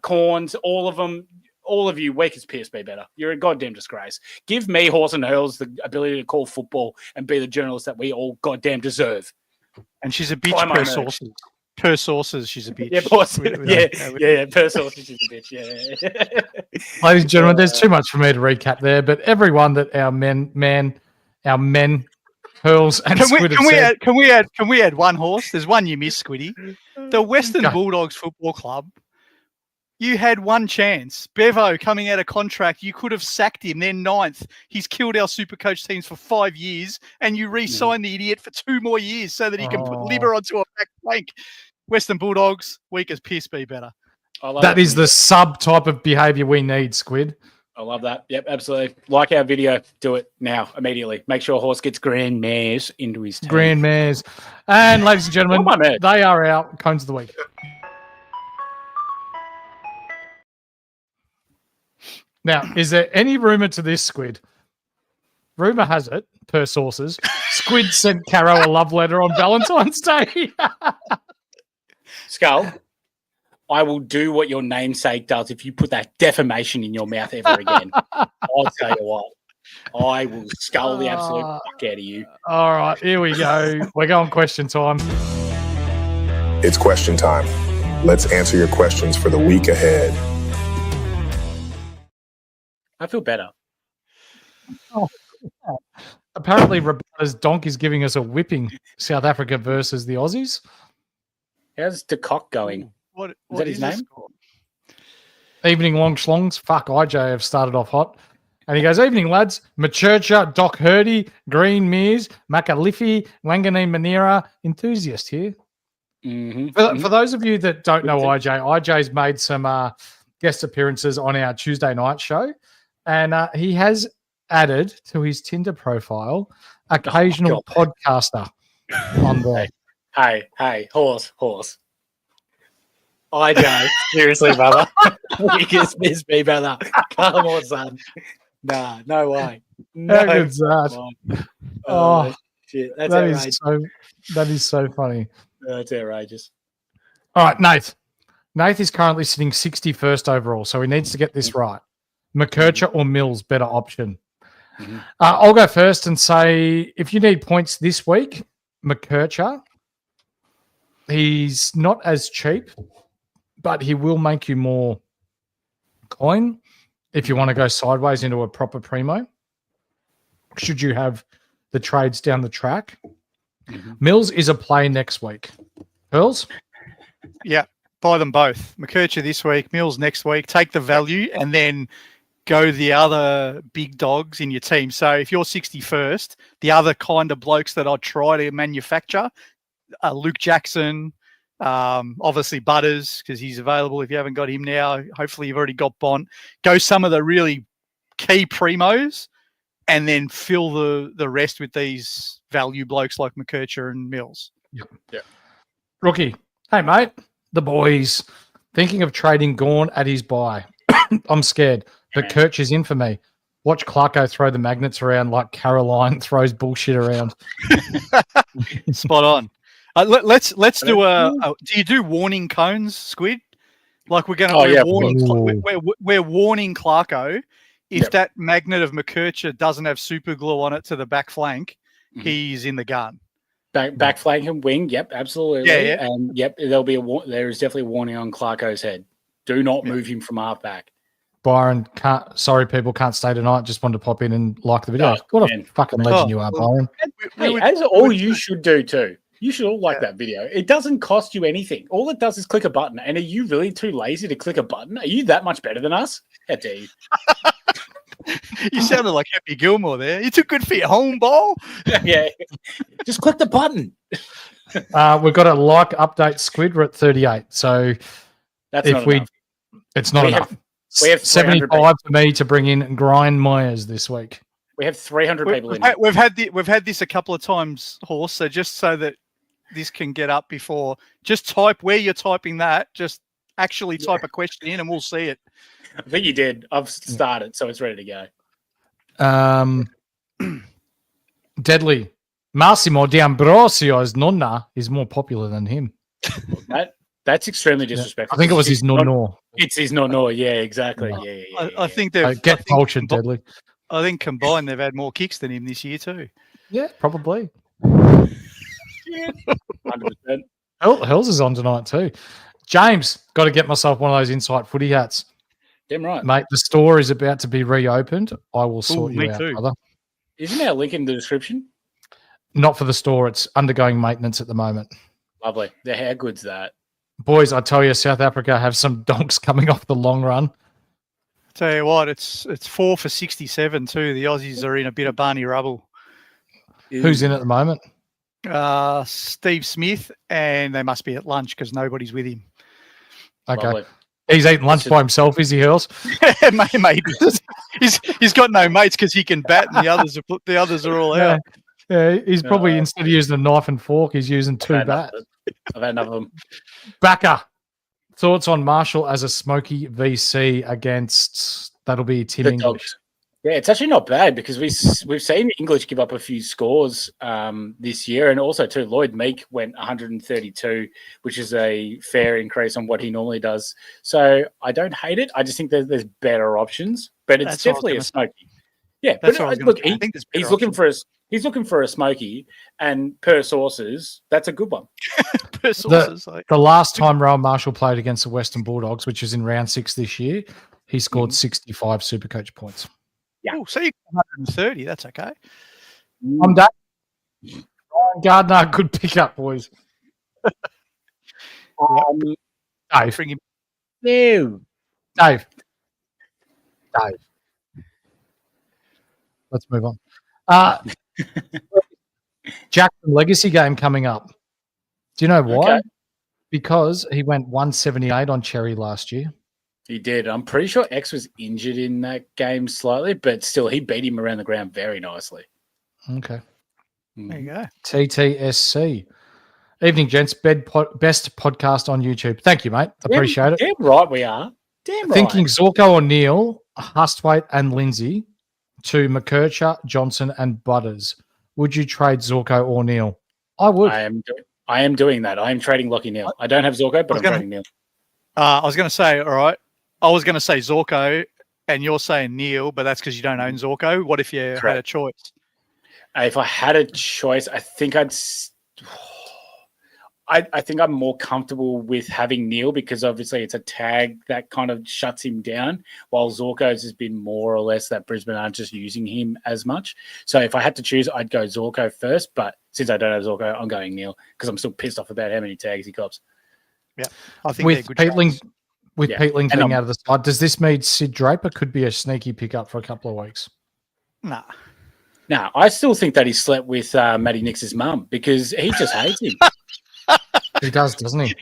Corns, all of them. All of you, weak as piss, be better. You're a goddamn disgrace. Give me, Horse and Hurls, the ability to call football and be the journalist that we all goddamn deserve. And she's a bitch per sources. Per sources, she's a bitch. Yeah, per sources, she's a bitch. Yeah. Ladies and gentlemen, there's too much for me to recap there, but everyone that our men, Hurls and Squid can we add one, Horse? There's one you missed, Squiddy. The Western Bulldogs Football Club. You had one chance. Bevo coming out of contract, you could have sacked him. Then 9th. He's killed our Supercoach teams for 5 years, and you re-signed the idiot for 2 more years so that he can put liver onto a back plank. Western Bulldogs, weak as piss, be better. That is the sub-type of behaviour we need, Squid. I love that. Yep, absolutely. Like our video, do it now, immediately. Make sure Horse gets Grand Mares into his team. Grand Mares. And ladies and gentlemen, they are our Cones of the Week. Now, is there any rumour to this, Squid? Rumour has it, per sources, Squid sent Caro a love letter on Valentine's Day. Skull, I will do what your namesake does if you put that defamation in your mouth ever again. I'll tell you what. I will skull the absolute fuck out of you. All right, here we go. We're going question time. It's question time. Let's answer your questions for the week ahead. I feel better. Apparently, Roberta's donk is giving us a whipping. South Africa versus the Aussies. How's De Kock going? What Is that his name? Evening long schlongs. Fuck, IJ have started off hot. And he goes, evening, lads. Machercha, Doc Hurdy, Green Mears, Makalifi, Wangani Manira, enthusiast here. For those of you that don't know IJ's made some guest appearances on our Tuesday night show. And he has added to his Tinder profile occasional podcaster on there. Hey, horse. IJ, seriously, brother. You just missed me, brother. Come on, son. Nah, no way. How good's that? Oh, shit. That's outrageous. That is so funny. That's outrageous. All right, Nath. Nath is currently sitting 61st overall, so he needs to get this right. McKercher or Mills, better option. I'll go first and say if you need points this week, McKercher. He's not as cheap, but he will make you more coin if you want to go sideways into a proper primo. Should you have the trades down the track? Mills is a play next week. Hurls? Yeah, buy them both. McKercher this week, Mills next week. Take the value and then go the other big dogs in your team. So if you're 61st, the other kind of blokes that I'd try to manufacture, Luke Jackson, obviously Butters, because he's available if you haven't got him now. Hopefully you've already got Bont. Go some of the really key primos and then fill the rest with these value blokes like McKercher and Mills. Yeah. Rookie. Hey, mate. The boys. Thinking of trading Gawn at his buy. I'm scared. But Kirch is in for me. Watch Clarko throw the magnets around like Caroline throws bullshit around. Spot on. Let's do do you do warning cones, Squid? Like we're warning Clarko if that magnet of McKercher doesn't have super glue on it to the back flank, he's in the gun. Back flank and wing, yep, absolutely. Yeah. And yep, there is definitely a warning on Clarko's head. Do not move him from halfback. Byron, people can't stay tonight. Just wanted to pop in and like the video. What a fucking legend you are, Byron. Hey, as all you should do too. You should all like that video. It doesn't cost you anything. All it does is click a button. And are you really too lazy to click a button? Are you that much better than us? How dare you? You sounded like Happy Gilmore there. You're too good for your home ball. Yeah. Just click the button. We've got a like update, Squid. We're at 38. So that's not enough. It's not enough. We have 75 for me to bring in Grind Myers this week. We have 300 people in. We've had this a couple of times, Horse. So just so that this can get up before, just type where you're typing that. Just actually type a question in, and we'll see it. I think you did. I've started, so it's ready to go. Deadly. Massimo D'Ambrosio's nonna is more popular than him. That's extremely disrespectful. I think it was his nonno. It's his nonno. Yeah, exactly. Yeah. I think they've get cultured, Deadly. I think combined they've had more kicks than him this year too. Yeah, probably. 100%. Hurls is on tonight too. James, got to get myself one of those Insight footy hats. Damn right. Mate, the store is about to be reopened. I will sort you out, brother. Isn't our link in the description? Not for the store. It's undergoing maintenance at the moment. Lovely. How good's that? Boys, I tell you, South Africa have some donks coming off the long run. Tell you what, it's 4 for 67 too. The Aussies are in a bit of Barney rubble. Who's in at the moment? Steve Smith, and they must be at lunch because nobody's with him. Okay. Lovely. He's eating lunch by himself, is he, Hurls? Maybe. He's got no mates because he can bat, and the others are all out. Yeah, he's probably instead of using a knife and fork, he's using two bats. I've had enough of them. Backer. Thoughts on Marshall as a smoky VC against, that'll be Tim The English. Yeah, it's actually not bad because we've seen English give up a few scores this year, and also too Lloyd Meek went 132, which is a fair increase on what he normally does. So I don't hate it. I just think there's better options, but it's definitely a smoky. Yeah, but look, he's looking for a smoky, and per sources, that's a good one. Per sources, the last time Rowan Marshall played against the Western Bulldogs, which is in round 6 this year, he scored 65 SuperCoach points. Yeah. Oh, so you got 130. That's okay. I'm done. Ryan Gardner, good pickup, boys. Dave. Bring him. No. Dave. Let's move on. Jackson Legacy game coming up. Do you know why? Okay. Because he went 178 on Cherry last year. He did. I'm pretty sure X was injured in that game slightly, but still, he beat him around the ground very nicely. Okay. There you go. TTSC. Evening, gents. Best podcast on YouTube. Thank you, mate. Appreciate it. Damn right we are. Damn right. Thinking Zorko O'Neill, Hustwaite and Lindsay to McKercher, Johnson and Butters. Would you trade Zorko O'Neill? I would. I am doing that. I am trading Lockie Neal. I don't have Zorko, but I'm trading Neal. I was going to say, all right. I was going to say Zorko, and you're saying Neil, but that's because you don't own Zorko. What if you had a choice? If I had a choice, I think I think I'm more comfortable with having Neil because obviously it's a tag that kind of shuts him down, while Zorko's has been more or less that Brisbane aren't just using him as much. So if I had to choose, I'd go Zorko first, but since I don't have Zorko, I'm going Neil because I'm still pissed off about how many tags he cops. Yeah, I think with Peatling being out of the side, does this mean Sid Draper could be a sneaky pickup for a couple of weeks? Nah. No, I still think that he slept with Matty Nix's mum because he just hates him. He does, doesn't he?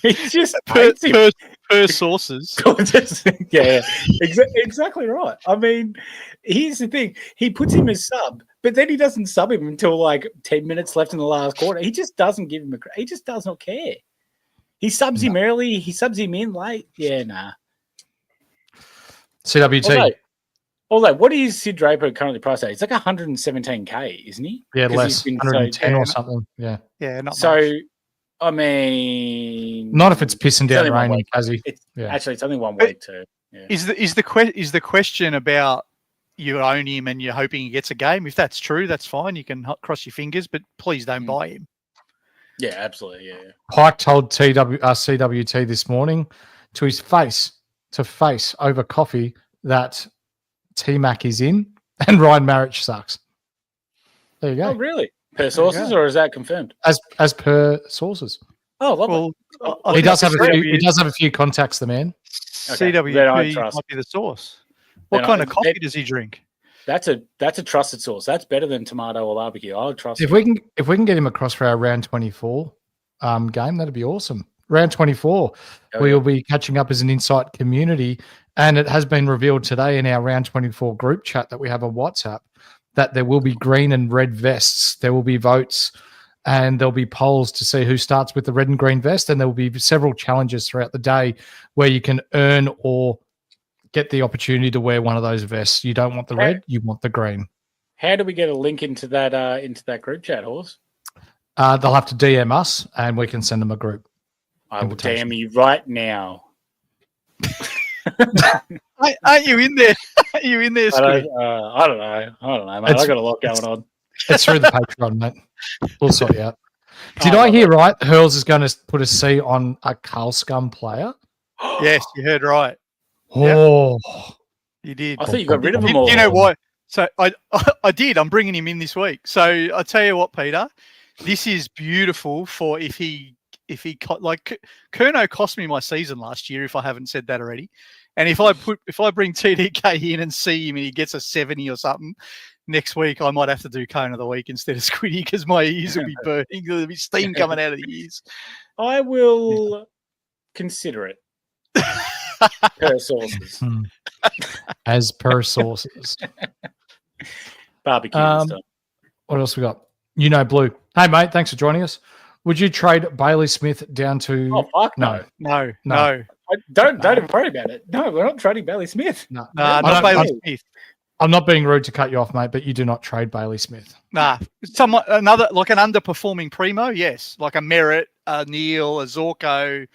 He just hates him. Per sources. Yeah, exactly right. I mean, here's the thing. He puts him as sub, but then he doesn't sub him until like 10 minutes left in the last quarter. He just doesn't give him he just does not care. He subs him early. He subs him in late. Yeah, nah. CWT. Although, what is Sid Draper currently priced at? It's like 117K, isn't he? Yeah, less, 110 or something. Yeah. Yeah, not so, much. I mean... Not if it's pissing down rain in Tassie. Actually, it's only 1 week too. Yeah. Is the question about you own him and you're hoping he gets a game? If that's true, that's fine. You can cross your fingers, but please don't buy him. Yeah, absolutely. Yeah. Pike told CWT this morning to his face over coffee that T-Mac is in and Ryan Marich sucks. There you go. Oh, really? Per sources, or is that confirmed? As per sources. Oh, lovely. Well, he does have a few contacts, the man. Okay. CWT might be the source. What kind of coffee does he drink? That's a trusted source. That's better than tomato or barbecue. I'll trust. If we can get him across for our round 24 game, that'd be awesome. Round 24, we will be catching up as an Insight community, and it has been revealed today in our round 24 group chat that we have on WhatsApp that there will be green and red vests. There will be votes, and there'll be polls to see who starts with the red and green vest, and there will be several challenges throughout the day where you can earn or get the opportunity to wear one of those vests. You don't want the red, you want the green. How do we get a link into that group chat, Horse? They'll have to DM us, and we can send them a group. I will DM you right now. Aren't you in there? Are you in there, Squid? I don't know, mate. I got a lot going on. It's through the Patreon, mate. We'll sort you out. Did I hear right? Hurls is going to put a C on a Carl Scum player. Yes, you heard right. Oh, you did. I thought you got rid of him all. You know what? So I did. I'm bringing him in this week. So I tell you what, Peter, this is beautiful for if he like Kerno cost me my season last year. If I haven't said that already, and if I bring TDK in and see him and he gets a 70 or something next week, I might have to do Cone of the Week instead of Squiddy because my ears will be burning. There'll be steam coming out of the ears. I will consider it. Per sources. As per sources. Barbecue and stuff. What else we got? Blue. Hey, mate, thanks for joining us. Would you trade Bailey Smith down to... Oh, fuck no. No. Don't even worry about it. No, we're not trading Bailey Smith. No, not Bailey Smith. I'm not being rude to cut you off, mate, but you do not trade Bailey Smith. Nah, another like an underperforming primo, yes, like a Merritt, a Neil, a Zorko,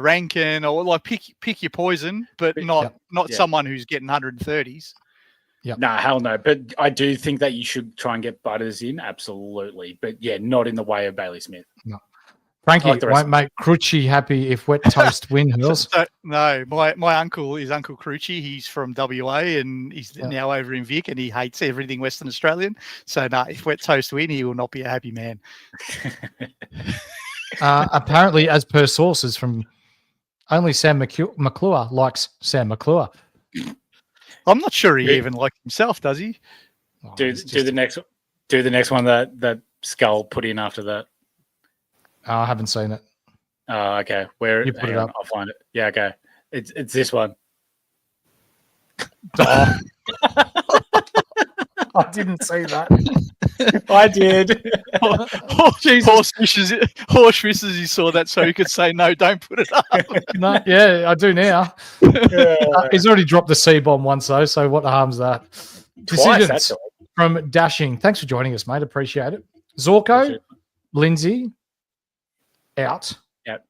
Rankin, or like pick your poison, but not someone who's getting 130s. Yeah, no, hell no. But I do think that you should try and get Butters in, absolutely. But yeah, not in the way of Bailey Smith. No. Frankie Like won't make Cruchy happy if wet toast win, Hurls. No, my uncle is Uncle Cruchy. He's from WA and he's now over in Vic and he hates everything Western Australian. So no, if wet toast win, he will not be a happy man. Apparently, as per sources from only Sam McClure likes Sam McClure. I'm not sure he even likes himself, does he? Do the next one that Skull put in after that. I haven't seen it. Oh, okay. Where you put it up? I'll find it. Yeah, okay. It's this one. Oh. I didn't see that. I did. Horse wishes he saw that so he could say no, don't put it up. No, yeah, I do now. He's already dropped the C-bomb once though, so what harm's that? Twice, Decisions from Dashing. Thanks for joining us, mate. Appreciate it. Zorko, Lindsay, out. Yep.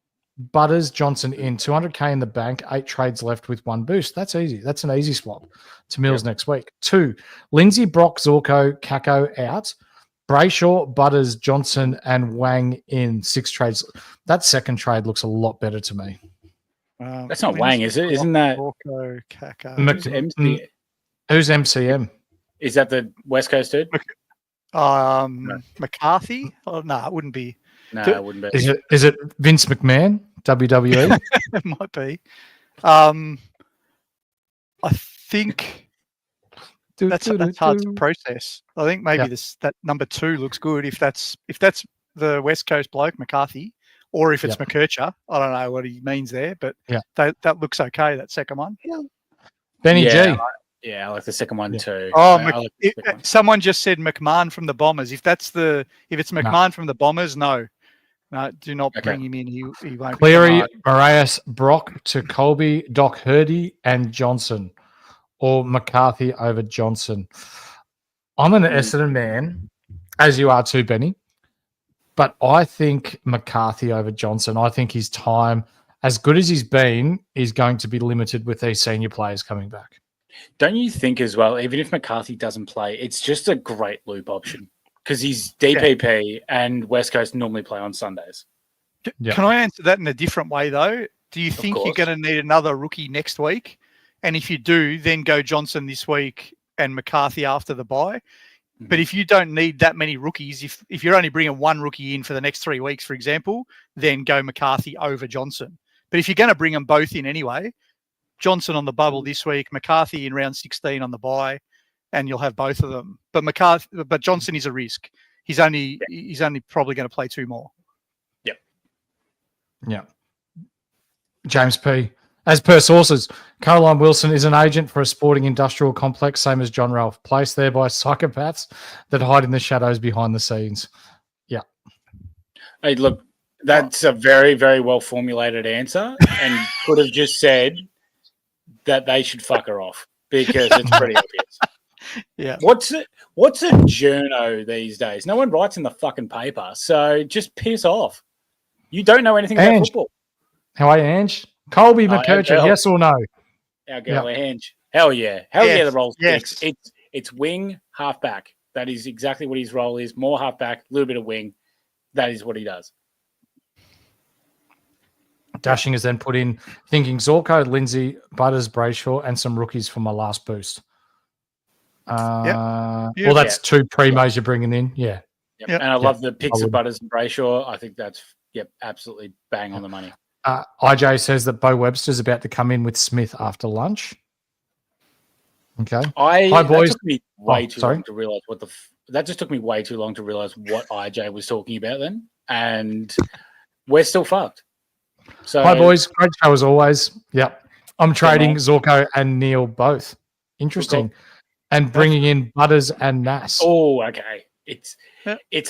Butters, Johnson in. 200K in the bank. 8 trades left with 1 boost. That's easy. That's an easy swap to Mills next week. 2, Lindsay, Brock, Zorko, Kako out. Brayshaw, Butters, Johnson, and Wang in 6 trades. That second trade looks a lot better to me. That's not Wang, is it? Isn't that Zorko, Kako? Who's MCM? Is that the West Coast dude? McCarthy? Oh, no, it wouldn't be. No, it wouldn't be. Is it Vince McMahon, WWE? It might be. I think that's hard to process. I think maybe that number 2 looks good if that's the West Coast bloke McCarthy, or if it's McKercher. I don't know what he means there, but that looks okay. That second one. Benny G. I like the second one too. Oh, someone just said McMahon from the Bombers. If it's McMahon from the Bombers, no, do not bring him in. He won't. Cleary, Marias, Brock to Colby, Doc Hurdy, and Johnson, or McCarthy over Johnson. I'm an Essendon man, as you are too, Benny. But I think McCarthy over Johnson. I think his time, as good as he's been, is going to be limited with these senior players coming back. Don't you think as well, even if McCarthy doesn't play, it's just a great loop option because he's DPP and West Coast normally play on Sundays. Can I answer that in a different way, though? Do you think you're going to need another rookie next week? And if you do, then go Johnson this week and McCarthy after the bye. Mm-hmm. But if you don't need that many rookies, if you're only bringing 1 rookie in for the next 3 weeks, for example, then go McCarthy over Johnson. But if you're going to bring them both in anyway, Johnson on the bubble this week, McCarthy in round 16 on the bye, and you'll have both of them. But Johnson is a risk. He's only probably going to play 2 more. Yep. Yeah. James P. As per sources, Caroline Wilson is an agent for a sporting industrial complex, same as John Ralph, placed there by psychopaths that hide in the shadows behind the scenes. Yeah. Hey, look, that's a very, very well formulated answer, and could have just said that they should fuck her off because it's pretty obvious. Yeah. What's a journo these days? No one writes in the fucking paper, so just piss off. You don't know anything about football. How are you, Ange? Colby McKercher, yes or no? Our girl, Ange. Hell yeah. The role's fixed. It's wing, halfback. That is exactly what his role is. More halfback, a little bit of wing. That is what he does. Dashing is then put in thinking Zorko, Lindsay, Butters, Brayshaw, and some rookies for my last boost. Well, that's 2 primos you're bringing in. Yeah. Yep. And I love the picks of Butters and Brayshaw. I think that's absolutely bang on the money. IJ says that Bo Webster's about to come in with Smith after lunch. Okay. Hi, boys. That took me way too long to realize that just took me way too long to realize what IJ was talking about then. And we're still fucked. So, hi, boys. Great show as always. Yep. I'm trading Zorko and Neil both. Interesting. And bringing in Butters and Nass. Oh, okay. It's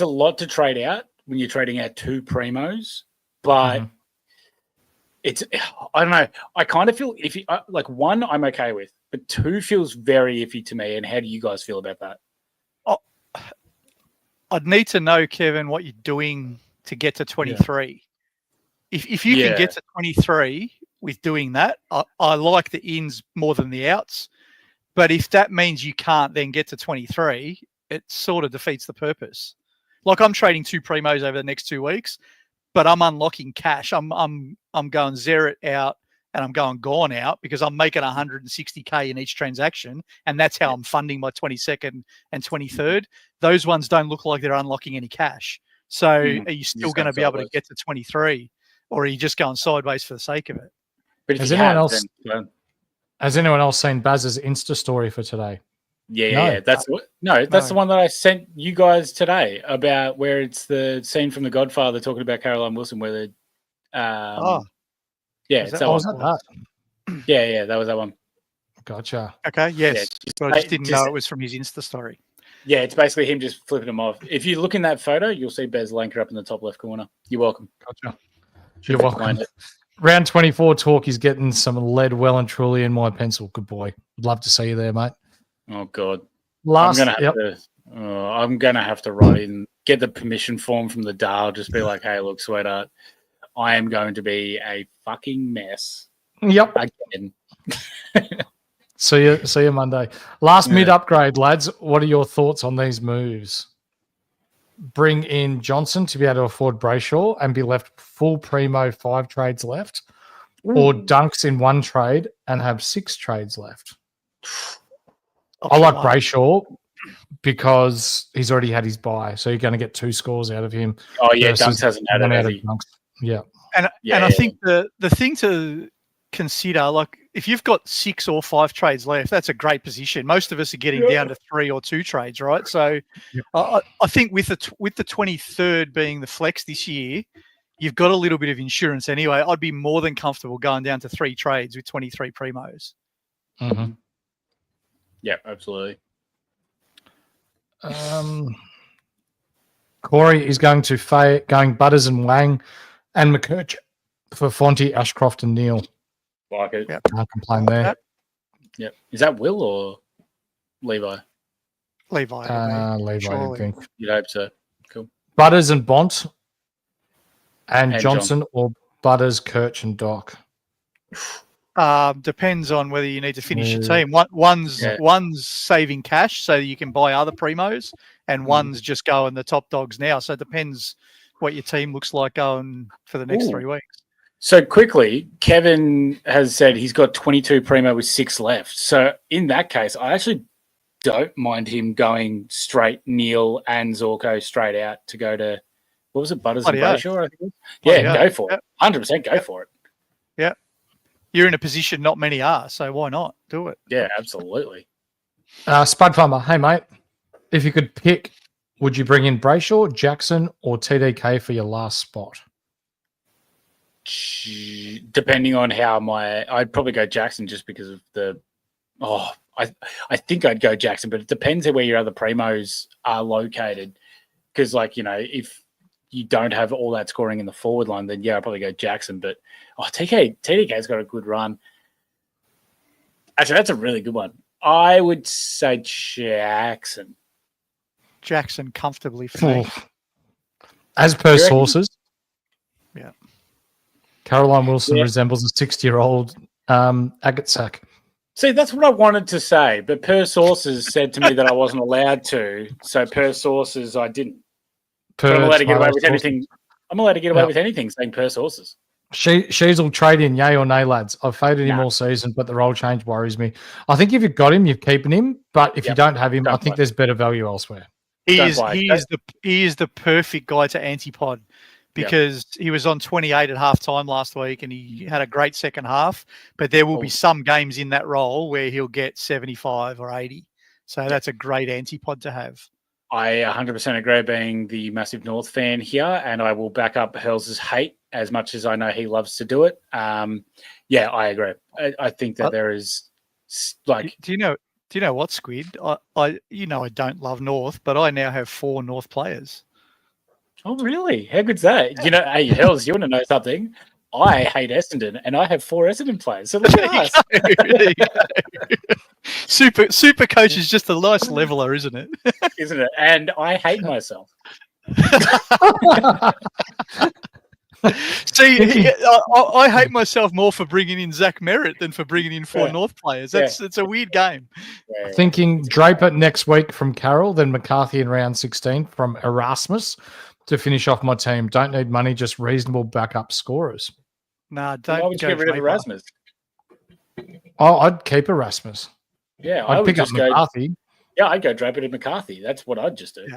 a lot to trade out when you're trading out 2 primos, but I don't know. I kind of feel iffy. Like 1, I'm okay with, but 2 feels very iffy to me. And how do you guys feel about that? I'd need to know, Kevin, what you're doing to get to 23. Yeah. If you can get to 23 with doing that, I like the ins more than the outs. But if that means you can't then get to 23, it sort of defeats the purpose. Like I'm trading 2 primos over the next 2 weeks, but I'm unlocking cash. I'm going zero out and I'm going gone out because I'm making 160K in each transaction, and that's how I'm funding my 22nd and 23rd. Those ones don't look like they're unlocking any cash. So are you still going to be able to get to 23, or are you just going sideways for the sake of it? But if has anyone else seen Baz's Insta story for today? Yeah. That's the one that I sent you guys today about where it's the scene from The Godfather talking about Caroline Wilson, where the it's that one. Yeah, that was that one. Gotcha. Okay, yes. But I just didn't know it was from his Insta story. Yeah, it's basically him just flipping them off. If you look in that photo, you'll see Bez Lanker up in the top left corner. You're welcome. Gotcha. You're welcome. Round 24 talk is getting some lead well and truly in my pencil. Good boy. Love to see you there, mate. Oh, God. I'm gonna have to write in, get the permission form from the Dale, just be like, hey, look, sweetheart, I am going to be a fucking mess. Yep. Again. See you Monday. Last mid upgrade, lads. What are your thoughts on these moves? Bring in Johnson to be able to afford Brayshaw and be left full primo 5 trades left, or Dunks in 1 trade and have 6 trades left. I like Brayshaw because he's already had his bye, so you're going to get 2 scores out of him. Oh yeah, Dunks hasn't had it, has he? Yeah, and I think the thing to consider, like if you've got 6 or 5 trades left, that's a great position. Most of us are getting down to 3 or 2 trades, right? So I think with the 23rd being the flex this year, you've got a little bit of insurance anyway. I'd be more than comfortable going down to 3 trades with 23 primos. Mm-hmm. Yeah, absolutely. Corey is going Butters and Wang and McKerch for Fonte, Ashcroft and Neil. Like it. Yep. Can't complain there. Yep. Is that Will or Levi? Levi, I think. You'd hope so. Cool. Butters and Bont and Johnson or Butters, Kirch and Doc. Depends on whether you need to finish your team. One's saving cash so that you can buy other primos, and one's just going the top dogs now. So it depends what your team looks like going for the next 3 weeks. So quickly, Kevin has said he's got 22 primo with 6 left. So in that case, I actually don't mind him going straight Neil and Zorko straight out to go to, what was it, Butters and Brayshaw? I think. Yeah, go for it. 100% go for it. Yeah. You're in a position not many are, so why not do it? Yeah, absolutely. Spud Farmer, hey mate, if you could pick, would you bring in Brayshaw, Jackson, or TDK for your last spot? Depending on how I'd probably go Jackson just because of I think I'd go Jackson, but it depends on where your other primos are located. Because, if you don't have all that scoring in the forward line, then I'd probably go Jackson. But TDK's got a good run. Actually, that's a really good one. I would say Jackson. Jackson comfortably for me. As per sources. Yeah. Caroline Wilson resembles a 60-year-old Agatsak. See, that's what I wanted to say, but per sources said to me that I wasn't allowed to. So per sources, I didn't. But I'm allowed to get away with anything. I'm allowed to get away with anything saying per sources. She's all trade in, yay or nay, lads. I've faded him all season, but the role change worries me. I think if you've got him, you're keeping him. But if you don't have him, I think there's better value elsewhere. He is the perfect guy to antipod because he was on 28 at halftime last week and he had a great second half. But there will be some games in that role where he'll get 75 or 80. So that's a great antipod to have. I 100% agree, being the massive North fan here, and I will back up Hurls' hate as much as I know he loves to do it. I agree. I think that there is like. Do you know what, Squid? I don't love North, but I now have 4 North players. Oh, really? How good's that? Hey, Hurls, you want to know something? I hate Essendon, and I have 4 Essendon players. So look at us. Super coach is just a nice leveler, isn't it? Isn't it? And I hate myself. See, I hate myself more for bringing in Zach Merritt than for bringing in 4 North players. It's a weird game. Thinking Draper next week from Carroll, then McCarthy in round 16 from Erasmus to finish off my team. Don't need money, just reasonable backup scorers. Nah, don't Why would you get rid of Erasmus? Oh, I'd keep Erasmus. Yeah, I'd pick up McCarthy. I'd go Draper to McCarthy. That's what I'd just do.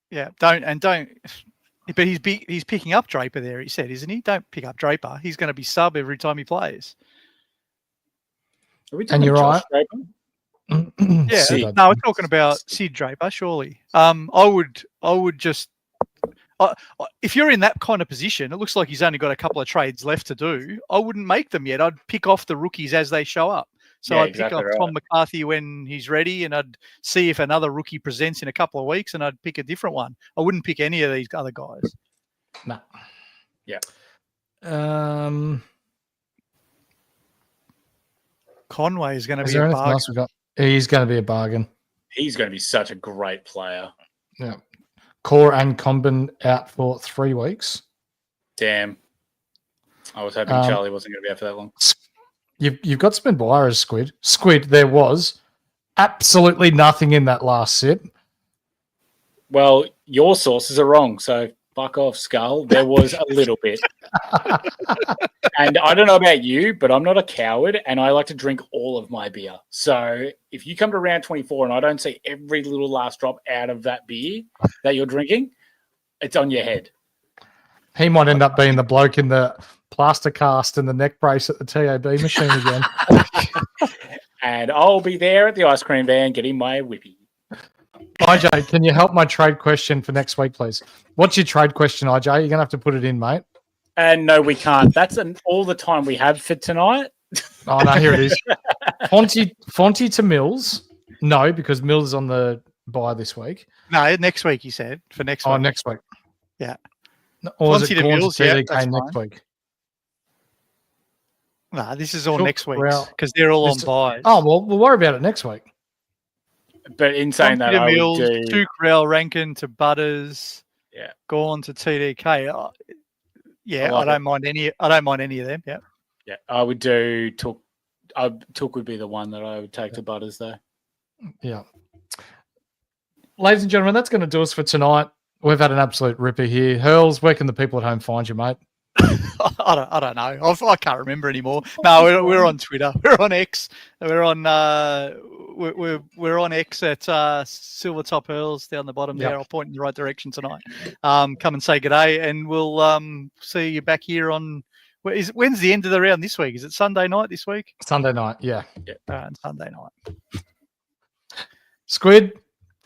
Yeah. Don't. But he's picking up Draper there. He said, isn't he? Don't pick up Draper. He's going to be sub every time he plays. And you're right. Yeah. No, we're talking about Sid Draper. Surely. I would just. If you're in that kind of position, it looks like he's only got a couple of trades left to do. I wouldn't make them yet. I'd pick off the rookies as they show up. So I'd pick up Tom McCarthy when he's ready, and I'd see if another rookie presents in a couple of weeks, and I'd pick a different one. I wouldn't pick any of these other guys. No. Yeah. Conway is going to be a bargain. He's going to be a bargain. He's going to be such a great player. Yeah. Core and Combin out for 3 weeks. Damn. I was hoping Charlie wasn't going to be out for that long. You've got Spin Boyer as Squid. Squid, there was absolutely nothing in that last sit. Well, your sources are wrong, so fuck off, Skull. There was a little bit. And I don't know about you, but I'm not a coward, and I like to drink all of my beer. So if you come to round 24 and I don't see every little last drop out of that beer that you're drinking, it's on your head. He might end up being the bloke in the plaster cast and the neck brace at the TAB machine again. And I'll be there at the ice cream van getting my whippy. IJ, can you help my trade question for next week, please? What's your trade question, IJ? You're going to have to put it in, mate. And no, we can't. That's all the time we have for tonight. Oh, no, here it is. Fonty to Mills. No, because Mills is on the bye this week. No, next week, he said. For next week. Oh, next week. Yeah. Or is it Mills next week? No, this is all next week because they're all on bye. Oh, well, we'll worry about it next week. But in saying that, I Mills, would do... to Corral, Rankin to Butters, Gorn to TDK. I don't mind any. I don't mind any of them. Yeah. I would do Took. Took would be the one that I would take to Butters, though. Yeah. Ladies and gentlemen, that's going to do us for tonight. We've had an absolute ripper here. Hurls, where can the people at home find you, mate? I don't know. I can't remember anymore. No, we're on Twitter. We're on X. We're on we're on X at Silvertop Hurls down the bottom there. I'll point in the right direction tonight. Come and say good day, and we'll see you back here on. When's the end of the round this week? Is it Sunday night this week? Sunday night, yeah. Sunday night. Squid,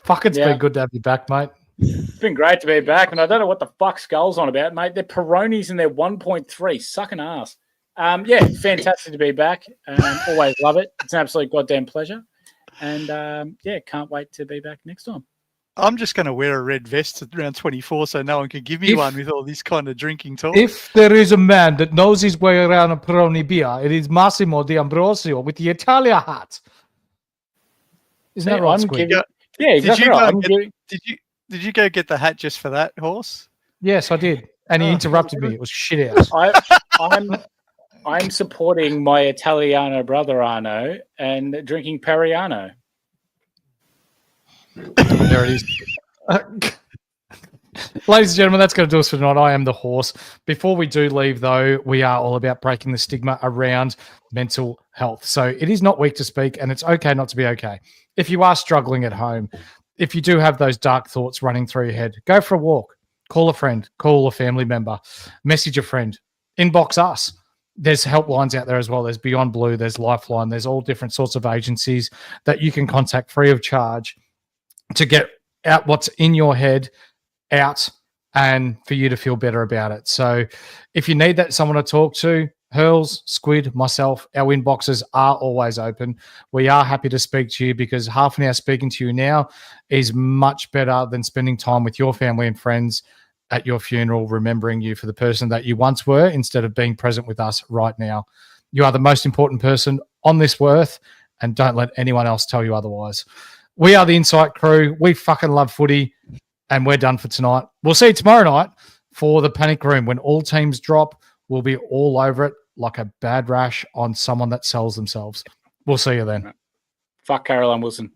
it's been good to have you back, mate. It's been great to be back, and I don't know what the fuck Skull's on about, mate. They're Peronis and they're 1.3. Sucking ass. Fantastic to be back. Always love it. It's an absolute goddamn pleasure. And, can't wait to be back next time. I'm just going to wear a red vest at round 24 so no one can give me one with all this kind of drinking talk. If there is a man that knows his way around a Peroni beer, it is Massimo D'Ambrosio with the Italia hat. Isn't that right, Squid? Exactly. Did you go get the hat just for that, Horse? Yes, I did. And he interrupted me. It was shit out. I'm supporting my Italiano brother Arno and drinking Periano. There it is. Ladies and gentlemen, that's going to do us for tonight. I am the Horse. Before we do leave, though, we are all about breaking the stigma around mental health. So it is not weak to speak, and it's okay not to be okay. If you are struggling at home, if you do have those dark thoughts running through your head, go for a walk, call a friend, call a family member, message a friend, inbox us. There's helplines out there as well. There's Beyond Blue, there's Lifeline, there's all different sorts of agencies that you can contact free of charge to get out what's in your head out and for you to feel better about it. So if you need that someone to talk to, Hurls, Squid, myself, our inboxes are always open. We are happy to speak to you because half an hour speaking to you now is much better than spending time with your family and friends at your funeral, remembering you for the person that you once were instead of being present with us right now. You are the most important person on this earth, and don't let anyone else tell you otherwise. We are the Insight Crew. We fucking love footy, and we're done for tonight. We'll see you tomorrow night for the Panic Room. When all teams drop, we'll be all over it like a bad rash on someone that sells themselves. We'll see you then. Fuck Caroline Wilson.